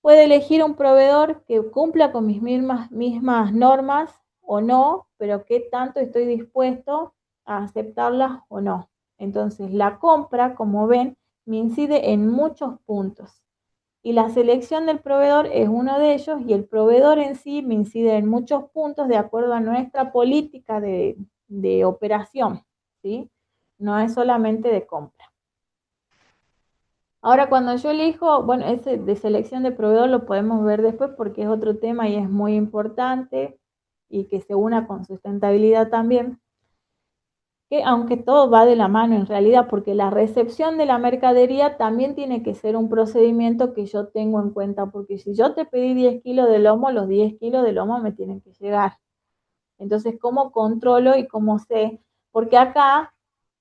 puedo elegir un proveedor que cumpla con mis mismas normas o no, pero qué tanto estoy dispuesto a aceptarlas o no. Entonces, la compra, como ven, me incide en muchos puntos. Y la selección del proveedor es uno de ellos y el proveedor en sí me incide en muchos puntos de acuerdo a nuestra política de operación, ¿sí? No es solamente de compra. Ahora, cuando yo elijo, bueno, ese de selección de proveedor lo podemos ver después porque es otro tema y es muy importante y que se una con sustentabilidad también, que aunque todo va de la mano en realidad, porque la recepción de la mercadería también tiene que ser un procedimiento que yo tengo en cuenta, porque si yo te pedí 10 kilos de lomo, los 10 kilos de lomo me tienen que llegar. Entonces, ¿cómo controlo y cómo sé? Porque acá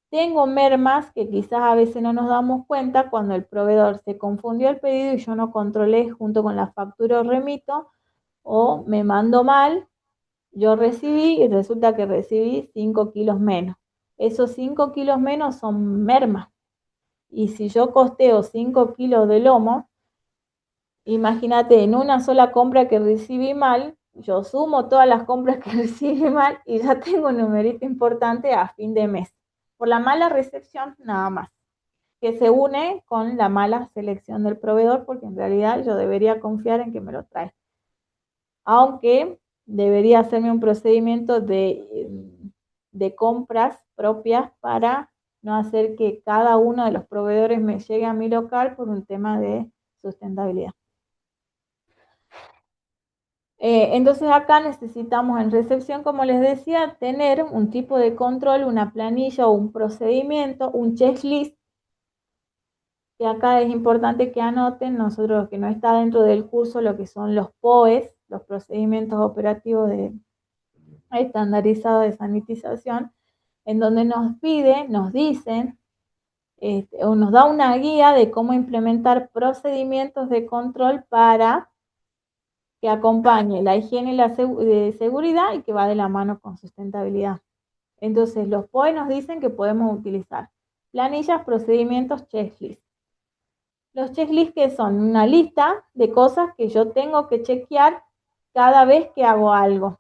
tengo mermas que quizás a veces no nos damos cuenta cuando el proveedor se confundió el pedido y yo no controlé junto con la factura o remito, o me mandó mal, yo recibí y resulta que recibí 5 kilos menos. Esos 5 kilos menos son mermas. Y si yo costeo 5 kilos de lomo, imagínate, en una sola compra que recibí mal, yo sumo todas las compras que recibí mal y ya tengo un numerito importante a fin de mes. Por la mala recepción, nada más. que se une con la mala selección del proveedor, porque en realidad yo debería confiar en que me lo trae. Aunque debería hacerme un procedimiento de compras propias para no hacer que cada uno de los proveedores me llegue a mi local por un tema de sustentabilidad. Entonces acá necesitamos en recepción, como les decía, tener un tipo de control, una planilla o un procedimiento, un checklist, que acá es importante que anoten, nosotros que no está dentro del curso, lo que son los POEs, los procedimientos operativos estandarizados de sanitización, en donde nos pide, nos dicen, o nos da una guía de cómo implementar procedimientos de control para que acompañe la higiene y la seguridad y que va de la mano con sustentabilidad. Entonces, los POE nos dicen que podemos utilizar planillas, procedimientos, checklists. Los checklists que son una lista de cosas que yo tengo que chequear cada vez que hago algo.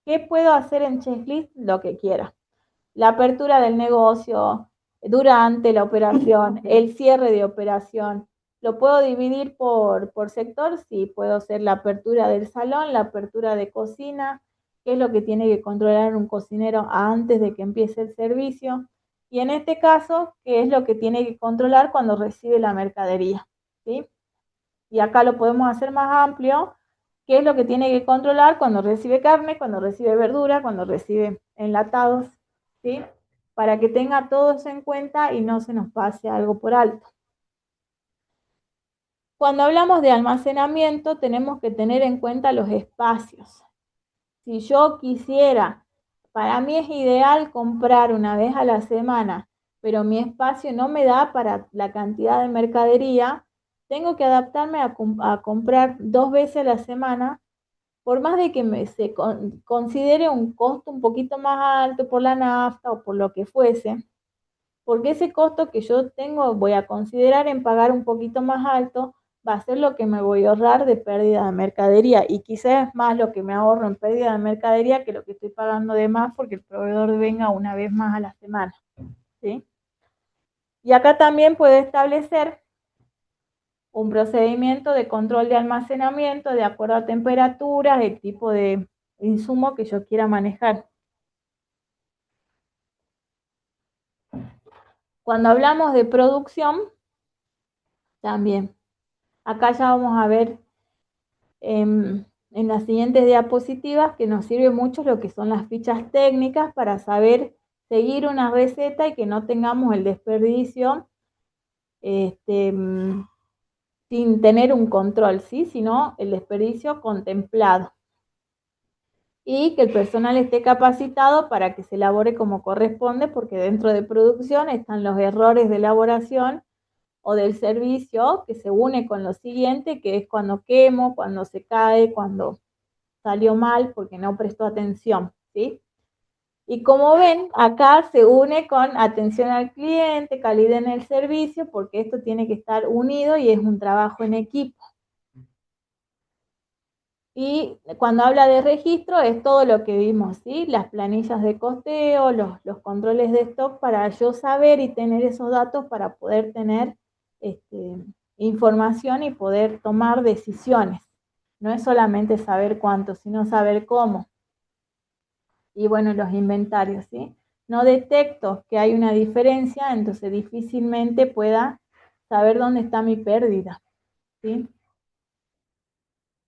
¿Qué puedo hacer en checklist? Lo que quiera. La apertura del negocio, durante la operación, el cierre de operación. ¿Lo puedo dividir por sector? Sí, puedo hacer la apertura del salón, la apertura de cocina, qué es lo que tiene que controlar un cocinero antes de que empiece el servicio. Y en este caso, qué es lo que tiene que controlar cuando recibe la mercadería, ¿sí? Y acá lo podemos hacer más amplio, qué es lo que tiene que controlar cuando recibe carne, cuando recibe verdura, cuando recibe enlatados, ¿sí? Para que tenga todo eso en cuenta y no se nos pase algo por alto. Cuando hablamos de almacenamiento, tenemos que tener en cuenta los espacios. Si yo quisiera, para mí es ideal comprar una vez a la semana, pero mi espacio no me da para la cantidad de mercadería, tengo que adaptarme a comprar 2 veces a la semana, por más de que se considere un costo un poquito más alto por la nafta o por lo que fuese, porque ese costo que yo tengo voy a considerar en pagar un poquito más alto, va a ser lo que me voy a ahorrar de pérdida de mercadería, y quizás es más lo que me ahorro en pérdida de mercadería que lo que estoy pagando de más porque el proveedor venga una vez más a la semana, ¿sí? Y acá también puedo establecer un procedimiento de control de almacenamiento de acuerdo a temperaturas, el tipo de insumo que yo quiera manejar. Cuando hablamos de producción, también, acá ya vamos a ver en las siguientes diapositivas que nos sirve mucho lo que son las fichas técnicas para saber seguir una receta y que no tengamos el desperdicio sin tener un control, ¿sí? Sino el desperdicio contemplado. Y que el personal esté capacitado para que se elabore como corresponde, porque dentro de producción están los errores de elaboración o del servicio que se une con lo siguiente, que es cuando quemo, cuando se cae, cuando salió mal porque no prestó atención, ¿sí? Y como ven, acá se une con atención al cliente, calidad en el servicio, porque esto tiene que estar unido y es un trabajo en equipo. Y cuando habla de registro es todo lo que vimos, ¿sí? Las planillas de costeo, los controles de stock, para yo saber y tener esos datos para poder tener información y poder tomar decisiones. No es solamente saber cuánto, sino saber cómo. Y bueno, los inventarios, ¿sí? No detecto que hay una diferencia, entonces difícilmente pueda saber dónde está mi pérdida, ¿sí?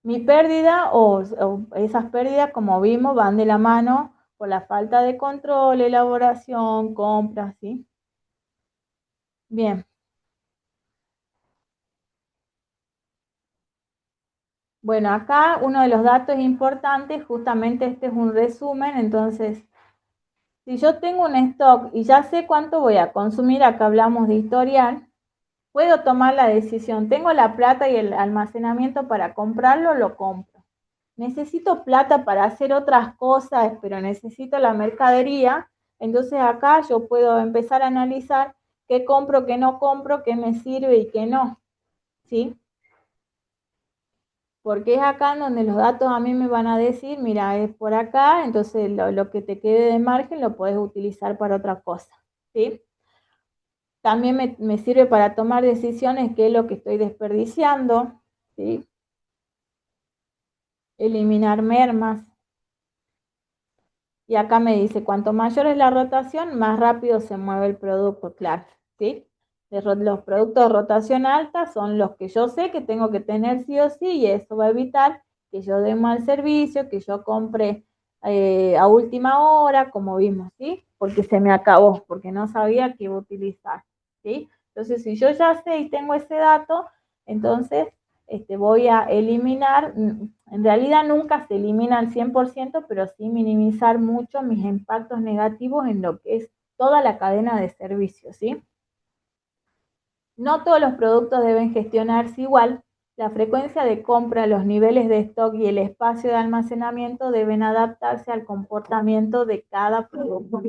Mi pérdida o esas pérdidas, como vimos, van de la mano por la falta de control, elaboración, compras, ¿sí? Bien. Bueno, acá uno de los datos importantes, justamente este es un resumen, entonces, si yo tengo un stock y ya sé cuánto voy a consumir, acá hablamos de historial, puedo tomar la decisión, tengo la plata y el almacenamiento para comprarlo, lo compro. Necesito plata para hacer otras cosas, pero necesito la mercadería, entonces acá yo puedo empezar a analizar qué compro, qué no compro, qué me sirve y qué no, ¿sí? Porque es acá en donde los datos a mí me van a decir, mira, es por acá, entonces lo que te quede de margen lo puedes utilizar para otra cosa, ¿sí? También me sirve para tomar decisiones, qué es lo que estoy desperdiciando, ¿sí? Eliminar mermas. Y acá me dice, cuanto mayor es la rotación, más rápido se mueve el producto, claro, ¿sí? Los productos de rotación alta son los que yo sé que tengo que tener sí o sí, y eso va a evitar que yo dé mal servicio, que yo compre a última hora, como vimos, ¿sí? Porque se me acabó, porque no sabía qué iba a utilizar, ¿sí? Entonces, si yo ya sé y tengo ese dato, entonces voy a eliminar, en realidad nunca se elimina al 100%, pero sí minimizar mucho mis impactos negativos en lo que es toda la cadena de servicios, ¿sí? No todos los productos deben gestionarse igual. La frecuencia de compra, los niveles de stock y el espacio de almacenamiento deben adaptarse al comportamiento de cada producto.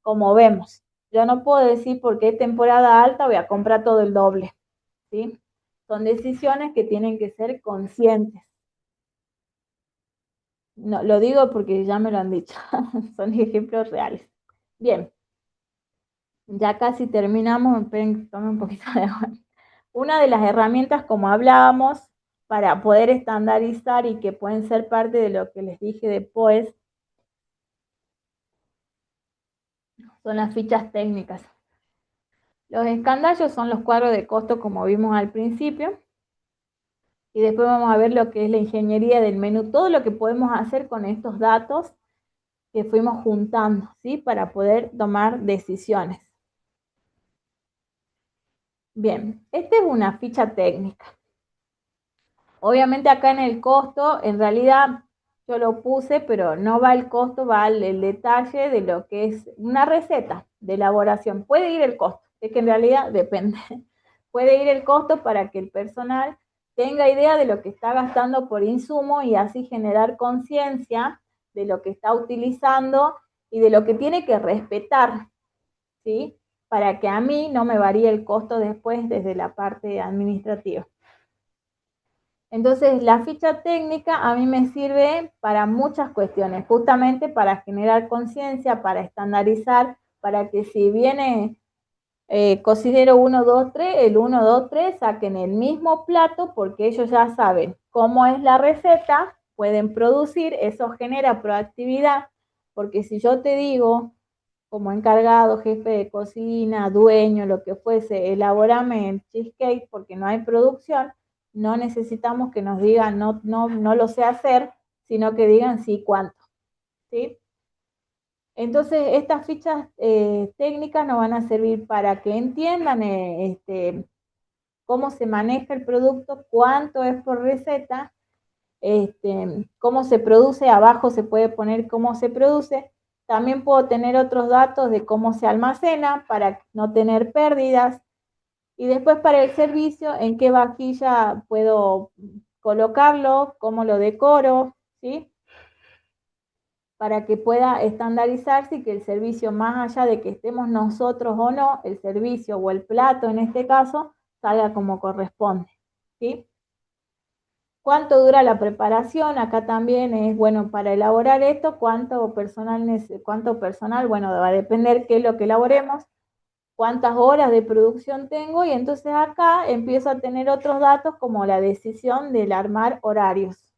Como vemos, yo no puedo decir porque es temporada alta voy a comprar todo el doble, ¿sí? Son decisiones que tienen que ser conscientes. No, lo digo porque ya me lo han dicho, son ejemplos reales. Bien, ya casi terminamos, esperen que tome un poquito de agua. Una de las herramientas, como hablábamos, para poder estandarizar y que pueden ser parte de lo que les dije después, son las fichas técnicas. Los escandallos son los cuadros de costo como vimos al principio, y después vamos a ver lo que es la ingeniería del menú, todo lo que podemos hacer con estos datos que fuimos juntando, ¿sí? Para poder tomar decisiones. Bien, esta es una ficha técnica. Obviamente acá en el costo, en realidad yo lo puse, pero no va el costo, va el detalle de lo que es una receta de elaboración. Puede ir el costo, es que en realidad depende. Puede ir el costo para que el personal tenga idea de lo que está gastando por insumo y así generar conciencia de lo que está utilizando y de lo que tiene que respetar, ¿sí? Para que a mí no me varíe el costo después desde la parte administrativa. Entonces, la ficha técnica a mí me sirve para muchas cuestiones, justamente para generar conciencia, para estandarizar, para que si viene cocinero 1, 2, 3, el 1, 2, 3 saquen el mismo plato porque ellos ya saben cómo es la receta, pueden producir, eso genera proactividad, porque si yo te digo, como encargado, jefe de cocina, dueño, lo que fuese, elaborame el cheesecake porque no hay producción, no necesitamos que nos digan no lo sé hacer, sino que digan sí cuánto, ¿sí? Entonces, estas fichas técnicas nos van a servir para que entiendan cómo se maneja el producto, cuánto es por receta, cómo se produce, abajo se puede poner cómo se produce. También puedo tener otros datos de cómo se almacena para no tener pérdidas. Y después para el servicio, en qué vajilla puedo colocarlo, cómo lo decoro, ¿sí? Para que pueda estandarizarse y que el servicio, más allá de que estemos nosotros o no, el servicio o el plato en este caso, salga como corresponde, ¿sí? ¿Cuánto dura la preparación? Acá también es, bueno, para elaborar esto, ¿cuánto personal? Bueno, va a depender qué es lo que elaboremos, cuántas horas de producción tengo, y entonces acá empiezo a tener otros datos como la decisión del armar horarios.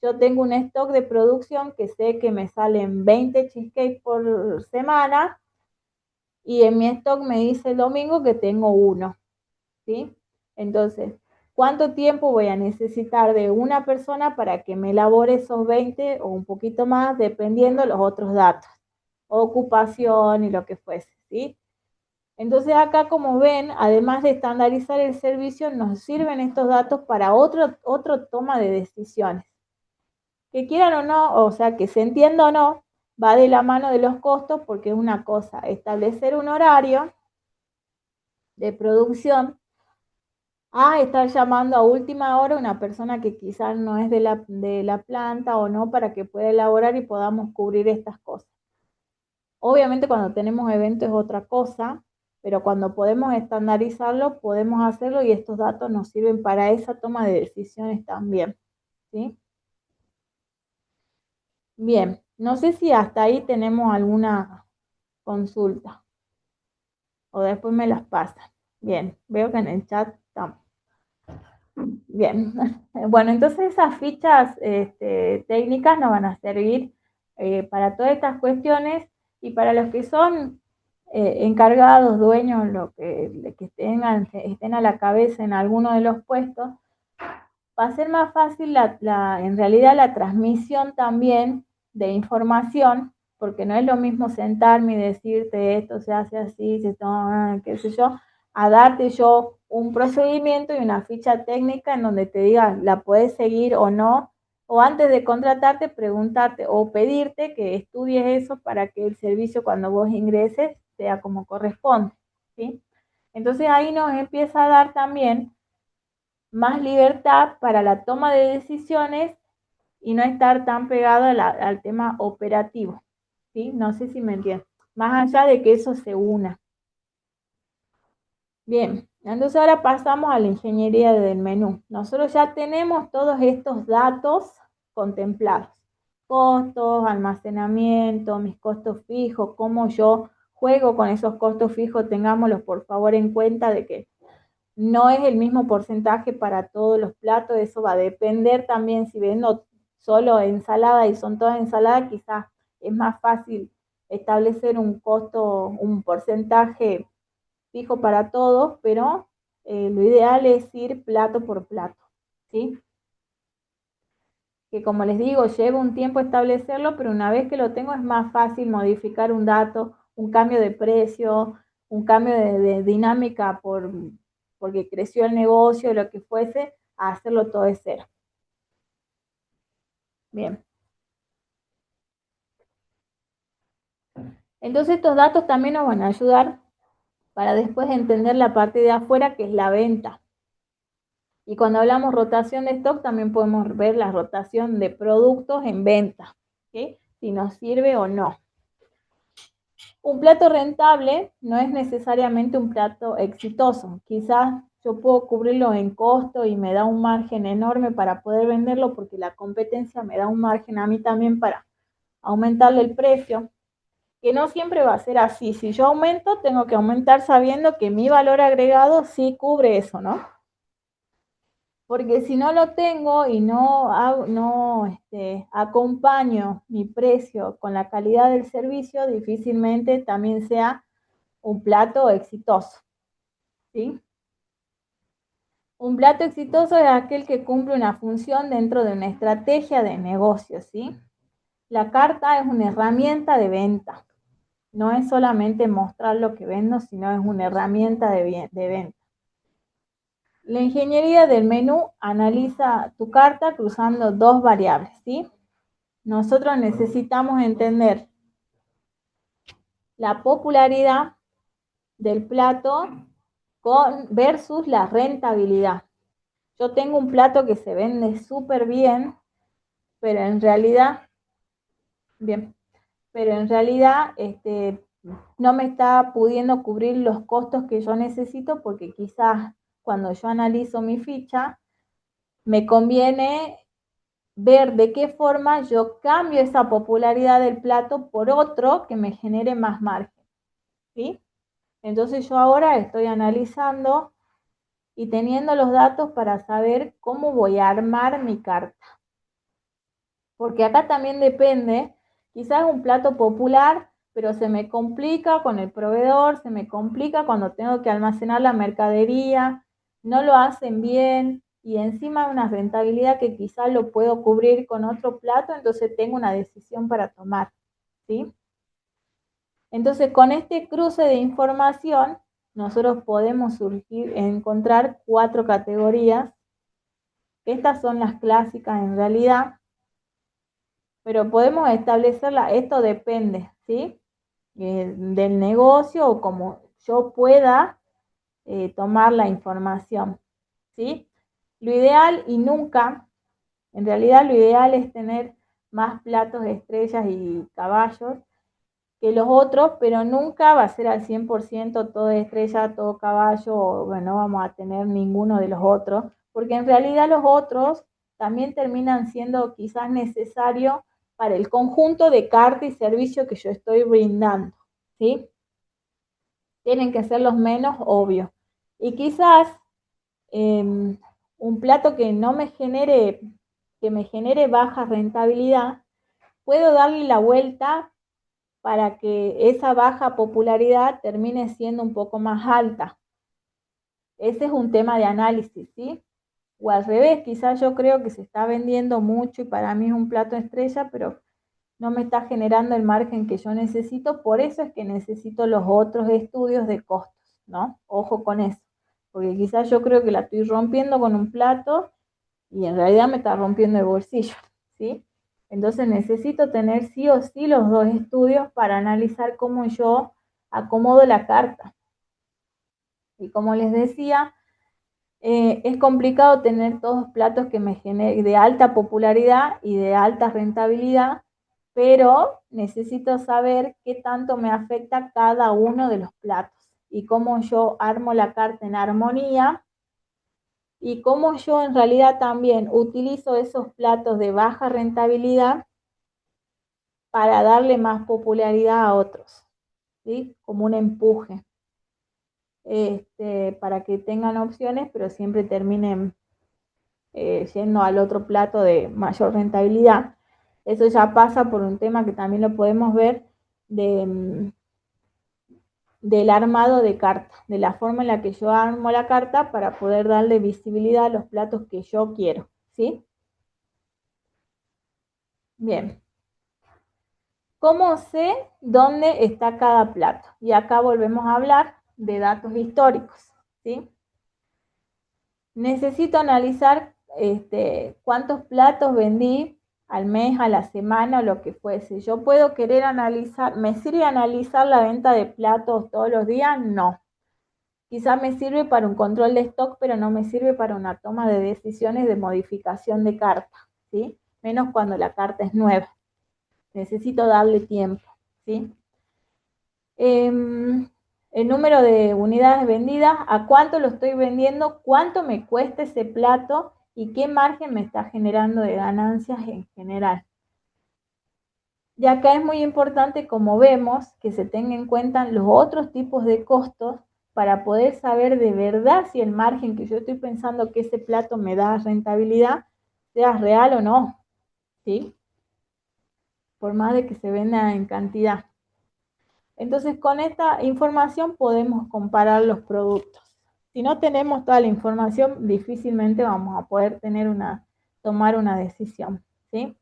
Yo tengo un stock de producción que sé que me salen 20 cheesecake por semana, y en mi stock me dice el domingo que tengo uno, ¿sí? Entonces, ¿cuánto tiempo voy a necesitar de una persona para que me elabore esos 20 o un poquito más, dependiendo de los otros datos, ocupación y lo que fuese, ¿sí? Entonces acá, como ven, además de estandarizar el servicio, nos sirven estos datos para otro toma de decisiones. Que quieran o no, o sea, que se entienda o no, va de la mano de los costos, porque es una cosa establecer un horario de producción a estar llamando a última hora a una persona que quizás no es de la planta o no, para que pueda elaborar y podamos cubrir estas cosas. Obviamente cuando tenemos eventos es otra cosa, pero cuando podemos estandarizarlo, podemos hacerlo, y estos datos nos sirven para esa toma de decisiones también, ¿sí? Bien, no sé si hasta ahí tenemos alguna consulta. o después me las pasan. Bien, veo que en el chat estamos. Bien, bueno, entonces esas fichas técnicas nos van a servir para todas estas cuestiones y para los que son encargados, dueños, que estén a la cabeza en alguno de los puestos, va a ser más fácil en realidad la transmisión también de información, porque no es lo mismo sentarme y decirte esto se hace así, se toma, qué sé yo, a darte yo un procedimiento y una ficha técnica en donde te diga la puedes seguir o no, o antes de contratarte preguntarte o pedirte que estudies eso para que el servicio cuando vos ingreses sea como corresponde, ¿sí? Entonces ahí nos empieza a dar también más libertad para la toma de decisiones y no estar tan pegado al tema operativo, ¿sí? No sé si me entienden. Más allá de que eso se una. Bien, entonces ahora pasamos a la ingeniería del menú. Nosotros ya tenemos todos estos datos contemplados. Costos, almacenamiento, mis costos fijos, cómo yo juego con esos costos fijos, tengámoslos por favor en cuenta de que no es el mismo porcentaje para todos los platos, eso va a depender también si vendo solo ensalada y son todas ensaladas, quizás es más fácil establecer un costo, un porcentaje fijo para todos, pero lo ideal es ir plato por plato, ¿sí? Que como les digo, lleva un tiempo establecerlo, pero una vez que lo tengo es más fácil modificar un dato, un cambio de precio, un cambio de dinámica porque creció el negocio, lo que fuese, a hacerlo todo de cero. Bien. Entonces estos datos también nos van a ayudar para después entender la parte de afuera que es la venta. Y cuando hablamos rotación de stock también podemos ver la rotación de productos en venta, ¿sí? Si nos sirve o no. Un plato rentable no es necesariamente un plato exitoso. Quizás yo puedo cubrirlo en costo y me da un margen enorme para poder venderlo porque la competencia me da un margen a mí también para aumentarle el precio, que no siempre va a ser así. Si yo aumento, tengo que aumentar sabiendo que mi valor agregado sí cubre eso, ¿no? Porque si no lo tengo y no acompaño mi precio con la calidad del servicio, difícilmente también sea un plato exitoso, ¿sí? Un plato exitoso es aquel que cumple una función dentro de una estrategia de negocio, ¿sí? La carta es una herramienta de venta. No es solamente mostrar lo que vendo, sino es una herramienta de venta. La ingeniería del menú analiza tu carta cruzando dos variables, ¿sí? Nosotros necesitamos entender la popularidad del plato versus la rentabilidad. Yo tengo un plato que se vende súper bien, pero en realidad, bien, pero en realidad no me está pudiendo cubrir los costos que yo necesito porque quizás cuando yo analizo mi ficha, me conviene ver de qué forma yo cambio esa popularidad del plato por otro que me genere más margen, ¿sí? Entonces yo ahora estoy analizando y teniendo los datos para saber cómo voy a armar mi carta. Porque acá también depende, quizás un plato popular, pero se me complica con el proveedor, se me complica cuando tengo que almacenar la mercadería, no lo hacen bien y encima una rentabilidad que quizás lo puedo cubrir con otro plato, entonces tengo una decisión para tomar, ¿sí? Entonces con este cruce de información, nosotros podemos encontrar 4 categorías. Estas son las clásicas en realidad, pero podemos establecerla, esto depende, ¿sí? Del negocio o como yo pueda tomar la información, ¿sí? Lo ideal y nunca, en realidad lo ideal es tener más platos, estrellas y caballos que los otros, pero nunca va a ser al 100% todo estrella, todo caballo, o bueno, no vamos a tener ninguno de los otros, porque en realidad los otros también terminan siendo quizás necesarios para el conjunto de carta y servicio que yo estoy brindando, ¿sí? tienen que ser los menos obvios. Y quizás un plato que no me genere, que me genere baja rentabilidad, puedo darle la vuelta para que esa baja popularidad termine siendo un poco más alta. Ese es un tema de análisis, ¿sí? O al revés, quizás yo creo que se está vendiendo mucho y para mí es un plato estrella, pero no me está generando el margen que yo necesito, por eso es que necesito los otros estudios de costos, ¿no? Ojo con eso, porque quizás yo creo que la estoy rompiendo con un plato y en realidad me está rompiendo el bolsillo, ¿sí? Entonces necesito tener sí o sí los dos estudios para analizar cómo yo acomodo la carta. Y como les decía, es complicado tener todos platos que me generen de alta popularidad y de alta rentabilidad, pero necesito saber qué tanto me afecta cada uno de los platos y cómo yo armo la carta en armonía y cómo yo en realidad también utilizo esos platos de baja rentabilidad para darle más popularidad a otros, ¿sí? Como un empuje, para que tengan opciones, pero siempre terminen yendo al otro plato de mayor rentabilidad. Eso ya pasa por un tema que también lo podemos ver de, del armado de carta, de la forma en la que yo armo la carta para poder darle visibilidad a los platos que yo quiero, ¿sí? Bien. ¿Cómo sé dónde está cada plato? Y acá volvemos a hablar de datos históricos, ¿sí? Necesito analizar cuántos platos vendí al mes, a la semana o lo que fuese. Yo puedo querer analizar, ¿me sirve analizar la venta de platos todos los días? No. Quizás me sirve para un control de stock, pero no me sirve para una toma de decisiones de modificación de carta, ¿sí? Menos cuando la carta es nueva. Necesito darle tiempo, ¿sí? El número de unidades vendidas, a cuánto lo estoy vendiendo, cuánto me cuesta ese plato y qué margen me está generando de ganancias en general. Y acá es muy importante, como vemos, que se tengan en cuenta los otros tipos de costos para poder saber de verdad si el margen que yo estoy pensando que ese plato me da rentabilidad sea real o no, ¿sí? Por más de que se venda en cantidad. Entonces, con esta información podemos comparar los productos. Si no tenemos toda la información, difícilmente vamos a poder tomar una decisión, ¿sí?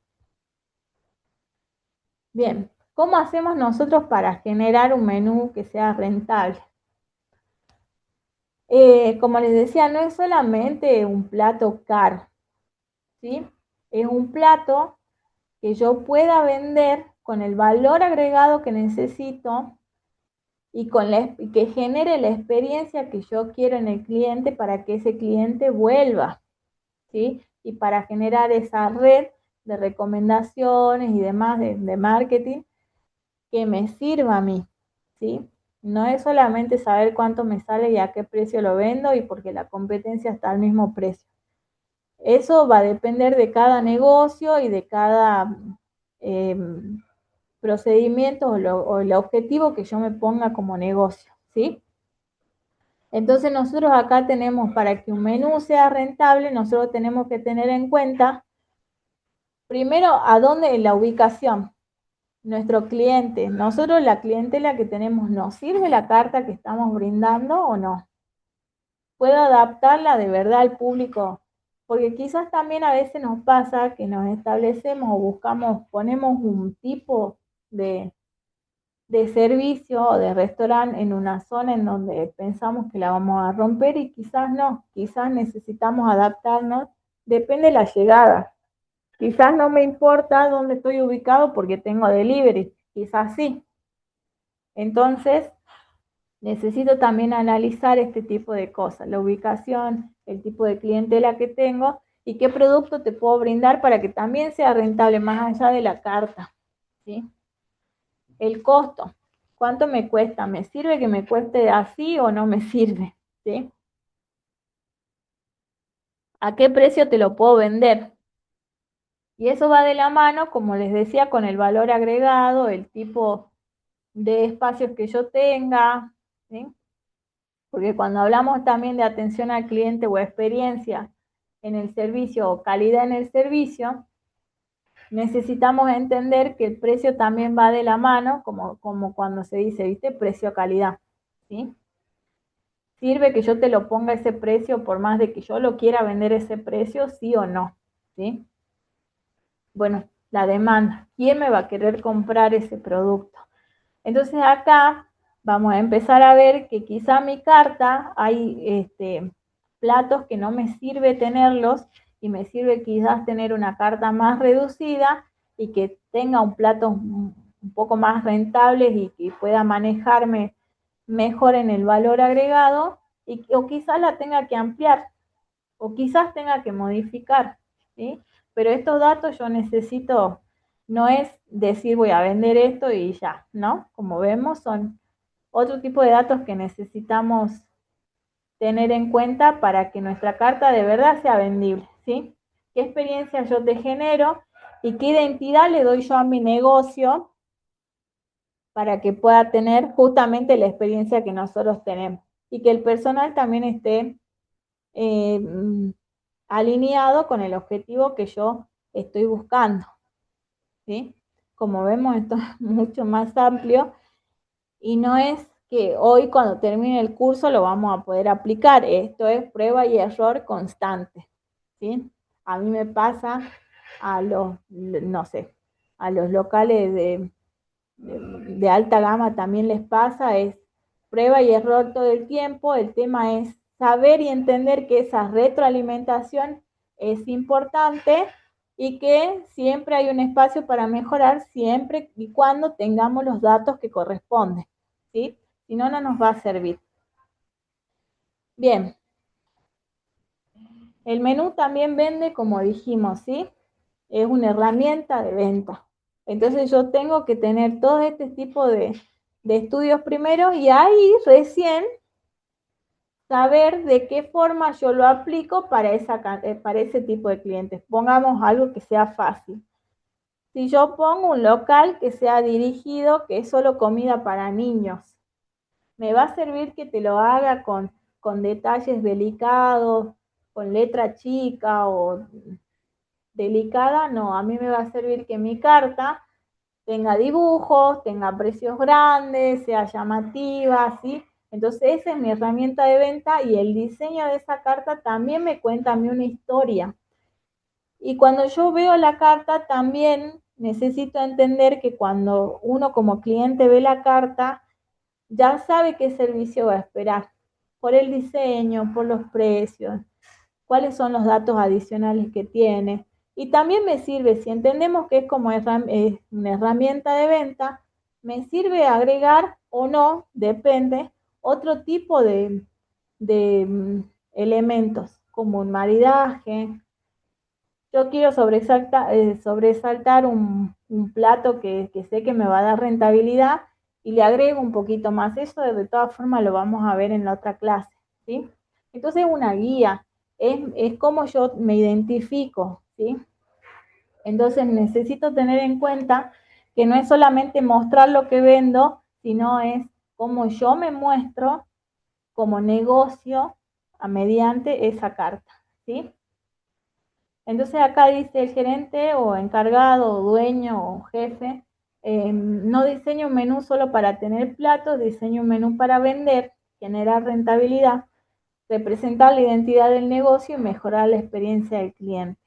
Bien, ¿cómo hacemos nosotros para generar un menú que sea rentable? Como les decía, no es solamente un plato caro, ¿sí? Es un plato que yo pueda vender con el valor agregado que necesito y que genere la experiencia que yo quiero en el cliente para que ese cliente vuelva, ¿sí? Y para generar esa red de recomendaciones y demás de marketing que me sirva a mí, ¿sí? No es solamente saber cuánto me sale y a qué precio lo vendo y porque la competencia está al mismo precio. Eso va a depender de cada negocio y de cada procedimiento o el objetivo que yo me ponga como negocio, ¿sí? Entonces nosotros acá tenemos, para que un menú sea rentable, nosotros tenemos que tener en cuenta, primero, a dónde la ubicación, nuestro cliente. Nosotros la clientela que tenemos, ¿nos sirve la carta que estamos brindando o no? ¿Puedo adaptarla de verdad al público? Porque quizás también a veces nos pasa que nos establecemos o buscamos, ponemos un tipo de servicio o de restaurante en una zona en donde pensamos que la vamos a romper y quizás no, quizás necesitamos adaptarnos, depende de la llegada. Quizás no me importa dónde estoy ubicado porque tengo delivery, quizás sí. Entonces, necesito también analizar este tipo de cosas, la ubicación, el tipo de clientela que tengo y qué producto te puedo brindar para que también sea rentable más allá de la carta, ¿sí? El costo, ¿cuánto me cuesta? ¿Me sirve que me cueste así o no me sirve? ¿Sí? ¿A qué precio te lo puedo vender? Y eso va de la mano, como les decía, con el valor agregado, el tipo de espacios que yo tenga, ¿sí? Porque cuando hablamos también de atención al cliente o experiencia en el servicio o calidad en el servicio, necesitamos entender que el precio también va de la mano, como cuando se dice, ¿viste? Precio-calidad, ¿sí? Sirve que yo te lo ponga ese precio por más de que yo lo quiera vender ese precio, sí o no, ¿sí? Bueno, la demanda, ¿quién me va a querer comprar ese producto? Entonces acá vamos a empezar a ver que quizá mi carta hay platos que no me sirve tenerlos y me sirve quizás tener una carta más reducida y que tenga un plato un poco más rentable y que pueda manejarme mejor en el valor agregado o quizás la tenga que ampliar o quizás tenga que modificar, ¿sí? Pero estos datos yo necesito, no es decir voy a vender esto y ya, ¿no? Como vemos, son otro tipo de datos que necesitamos tener en cuenta para que nuestra carta de verdad sea vendible, ¿sí? ¿Qué experiencia yo te genero y qué identidad le doy yo a mi negocio para que pueda tener justamente la experiencia que nosotros tenemos y que el personal también esté eh, alineado con el objetivo que yo estoy buscando, ¿sí? Como vemos, esto es mucho más amplio y no es que hoy cuando termine el curso lo vamos a poder aplicar. Esto es prueba y error constante, ¿sí? A mí me pasa a los, no sé, a los locales de alta gama también les pasa, es prueba y error todo el tiempo. El tema es saber y entender que esa retroalimentación es importante y que siempre hay un espacio para mejorar siempre y cuando tengamos los datos que corresponden, ¿sí? Si no, no nos va a servir. Bien, el menú también vende, como dijimos, ¿sí? Es una herramienta de venta. Entonces yo tengo que tener todo este tipo de estudios primero y ahí recién saber de qué forma yo lo aplico para ese tipo de clientes. Pongamos algo que sea fácil. Si yo pongo un local que sea dirigido, que es solo comida para niños, me va a servir que te lo haga con detalles delicados, con letra chica o delicada, no, a mí me va a servir que mi carta tenga dibujos, tenga precios grandes, sea llamativa, ¿sí? Entonces esa es mi herramienta de venta y el diseño de esa carta también me cuenta a mí una historia. Y cuando yo veo la carta también necesito entender que cuando uno como cliente ve la carta, ya sabe qué servicio va a esperar, por el diseño, por los precios, cuáles son los datos adicionales que tiene. Y también me sirve, si entendemos que es como una herramienta de venta, me sirve agregar o no, depende, otro tipo de elementos, como un maridaje. Yo quiero sobresaltar un plato que sé que me va a dar rentabilidad y le agrego un poquito más. Eso de todas formas lo vamos a ver en la otra clase, ¿sí? Entonces una guía, es como yo me identifico, ¿sí? Entonces necesito tener en cuenta que no es solamente mostrar lo que vendo, sino es cómo yo me muestro como negocio mediante esa carta, ¿sí? Entonces acá dice el gerente o encargado o dueño o jefe, no diseño un menú solo para tener platos, diseño un menú para vender, generar rentabilidad, representar la identidad del negocio y mejorar la experiencia del cliente,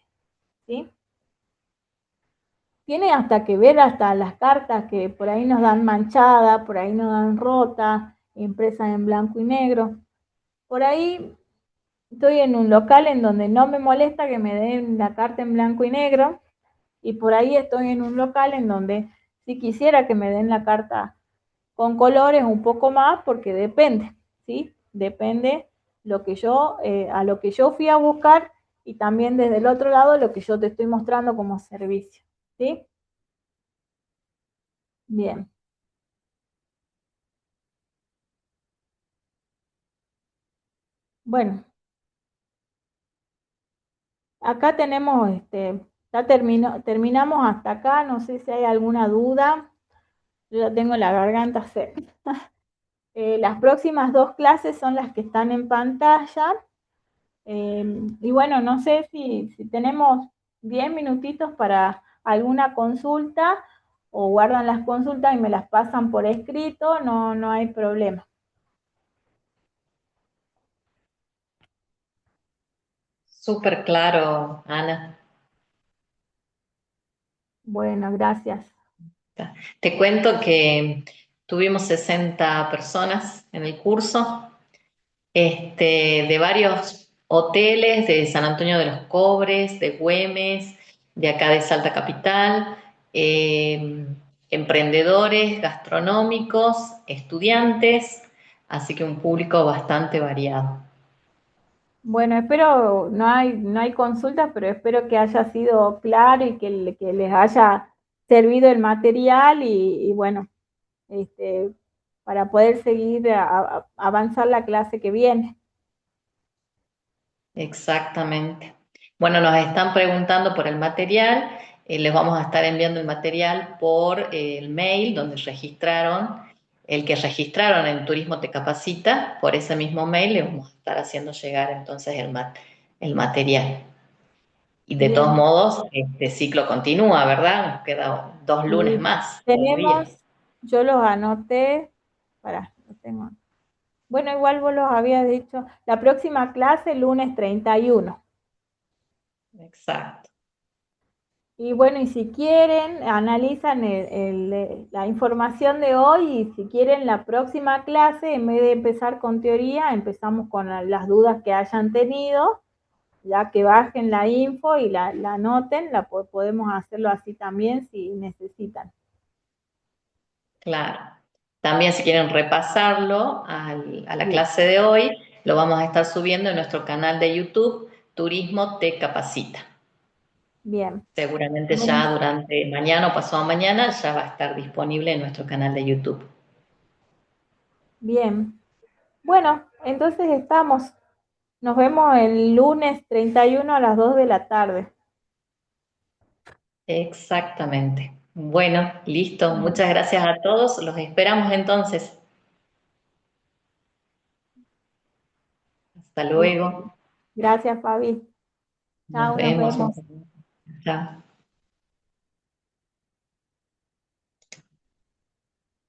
¿sí? Tiene hasta que ver hasta las cartas que por ahí nos dan manchada, por ahí nos dan rota, impresas en blanco y negro. Por ahí estoy en un local en donde no me molesta que me den la carta en blanco y negro, y por ahí estoy en un local en donde sí quisiera que me den la carta con colores un poco más, porque depende, ¿sí? Depende a lo que yo fui a buscar y también desde el otro lado lo que yo te estoy mostrando como servicio, ¿sí? Bien. Bueno, acá tenemos, terminamos hasta acá, no sé si hay alguna duda, yo ya tengo la garganta seca. Las próximas 2 clases son las que están en pantalla. Y bueno, no sé si tenemos 10 minutitos para alguna consulta o guardan las consultas y me las pasan por escrito, no hay problema. Súper claro, Ana. Bueno, gracias. Te cuento que tuvimos 60 personas en el curso, de varios hoteles, de San Antonio de los Cobres, de Güemes, de acá de Salta Capital, eh, emprendedores gastronómicos, estudiantes, así que un público bastante variado. Bueno, espero, no hay consultas, pero espero que haya sido claro y que les haya servido el material y bueno, este, para poder seguir avanzar la clase que viene. Exactamente. Bueno, nos están preguntando por el material. Les vamos a estar enviando el material por el mail donde registraron, el que registraron en Turismo Te Capacita, por ese mismo mail le vamos a estar haciendo llegar entonces el material. Y de todos Bien, modos, este ciclo continúa, ¿verdad? Nos quedan 2 lunes y más todavía. tenemos, yo los anoté, para, lo tengo. Bueno, igual vos los habías dicho, la próxima clase lunes 31. Exacto. Y bueno, y si quieren, analizan la información de hoy y si quieren la próxima clase, en vez de empezar con teoría, empezamos con las dudas que hayan tenido, ya que bajen la info y la anoten, podemos hacerlo así también si necesitan. Claro. También si quieren repasarlo a la Bien, clase de hoy, lo vamos a estar subiendo en nuestro canal de YouTube, Turismo Te Capacita. bien. Seguramente Bueno, ya durante mañana o pasado mañana ya va a estar disponible en nuestro canal de YouTube. bien. Bueno, entonces estamos. Nos vemos el lunes 31 a las 2 de la tarde. Exactamente. Bueno, listo. Muchas gracias a todos. Los esperamos entonces. Hasta Bien. luego. Gracias, Fabi. Nos Chao, nos vemos. vemos. Chao.